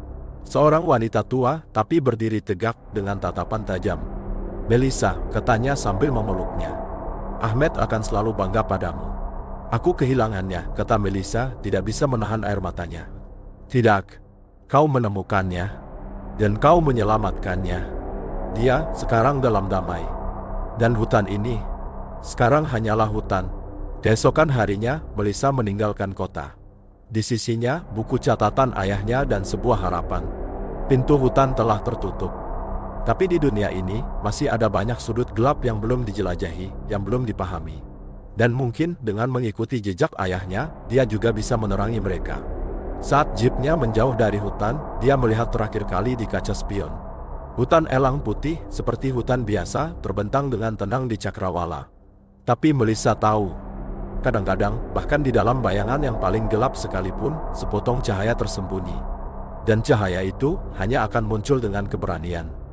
Seorang wanita tua, tapi berdiri tegak dengan tatapan tajam. Melissa, katanya sambil memeluknya. Ahmed akan selalu bangga padamu. Aku kehilangannya, kata Melissa, tidak bisa menahan air matanya. Tidak, kau menemukannya, dan kau menyelamatkannya. Dia sekarang dalam damai. Dan hutan ini, sekarang hanyalah hutan. Keesokan harinya, Melissa meninggalkan kota. Di sisinya, buku catatan ayahnya dan sebuah harapan. Pintu hutan telah tertutup. Tapi di dunia ini, masih ada banyak sudut gelap yang belum dijelajahi, yang belum dipahami. Dan mungkin dengan mengikuti jejak ayahnya, dia juga bisa menerangi mereka. Saat jeepnya menjauh dari hutan, dia melihat terakhir kali di kaca spion. Hutan elang putih, seperti hutan biasa, terbentang dengan tenang di cakrawala. Tapi Melissa tahu, kadang-kadang, bahkan di dalam bayangan yang paling gelap sekalipun, sepotong cahaya tersembunyi. Dan cahaya itu hanya akan muncul dengan keberanian.